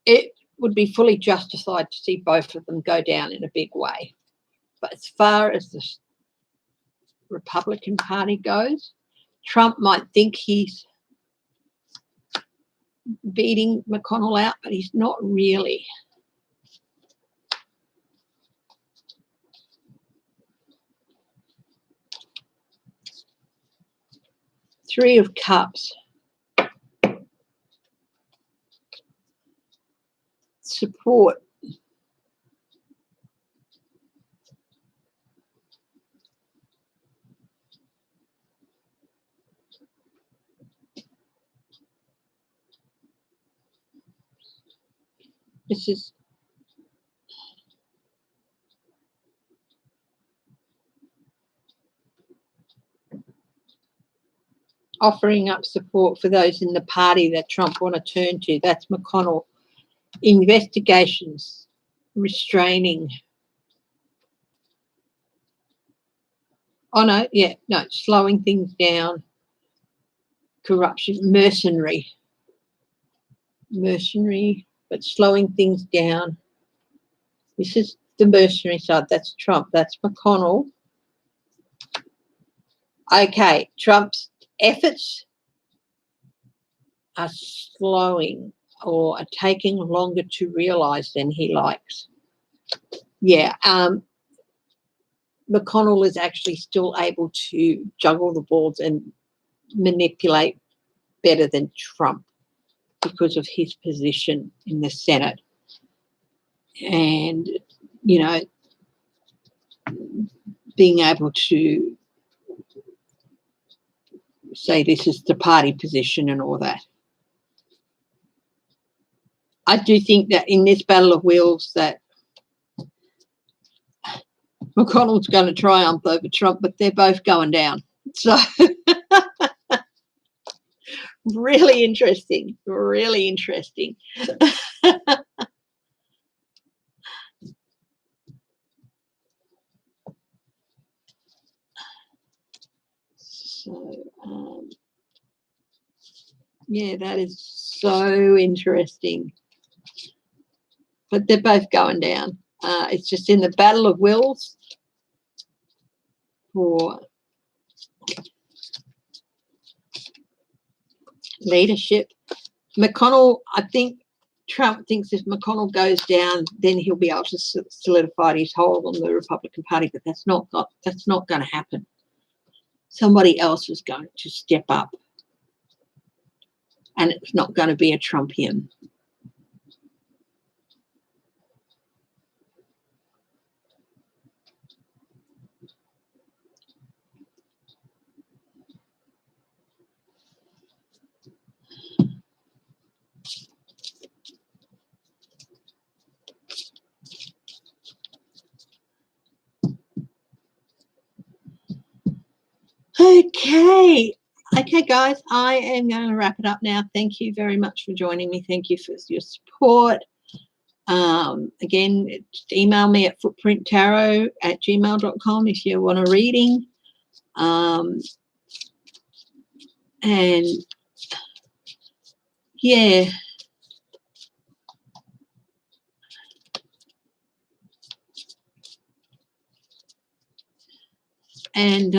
it would be fully justified to see both of them go down in a big way. But as far as the Republican Party goes, Trump might think he's beating McConnell out, but he's not really. Three of Cups. Support. This is offering up support for those in the party that Trump want to turn to. That's McConnell. Investigations, restraining. Oh, no, yeah, no, slowing things down. Corruption, mercenary, but slowing things down. This is the mercenary side. That's Trump. That's McConnell. Okay, Trump's efforts are slowing, or are taking longer to realise than he likes. Yeah, McConnell is actually still able to juggle the balls and manipulate better than Trump because of his position in the Senate. And, you know, being able to say this is the party position and all that. I do think that in this battle of wills that McConnell's going to triumph over Trump, but they're both going down. So really interesting, really interesting. Yeah, that is so interesting. But they're both going down. It's just in the battle of wills for leadership. McConnell, I think Trump thinks if McConnell goes down, then he'll be able to solidify his hold on the Republican Party, but that's not going to happen. Somebody else is going to step up, and it's not going to be a Trumpian. Okay, guys, I am going to wrap it up now. Thank you very much for joining me. Thank you for your support. Again, just email me at footprinttarot@gmail.com if you want a reading. And yeah, and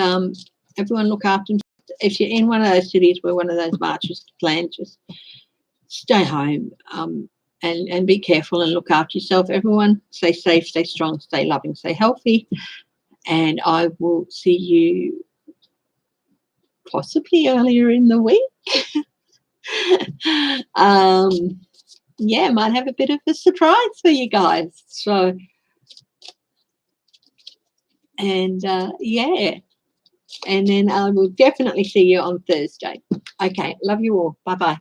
everyone look after them. If you're in one of those cities where one of those marches planned, just stay home and be careful and look after yourself. Everyone, stay safe, stay strong, stay loving, stay healthy. And I will see you possibly earlier in the week. Yeah, might have a bit of a surprise for you guys. So, and yeah, and then I will definitely see you on Thursday. Okay, love you all. Bye-bye.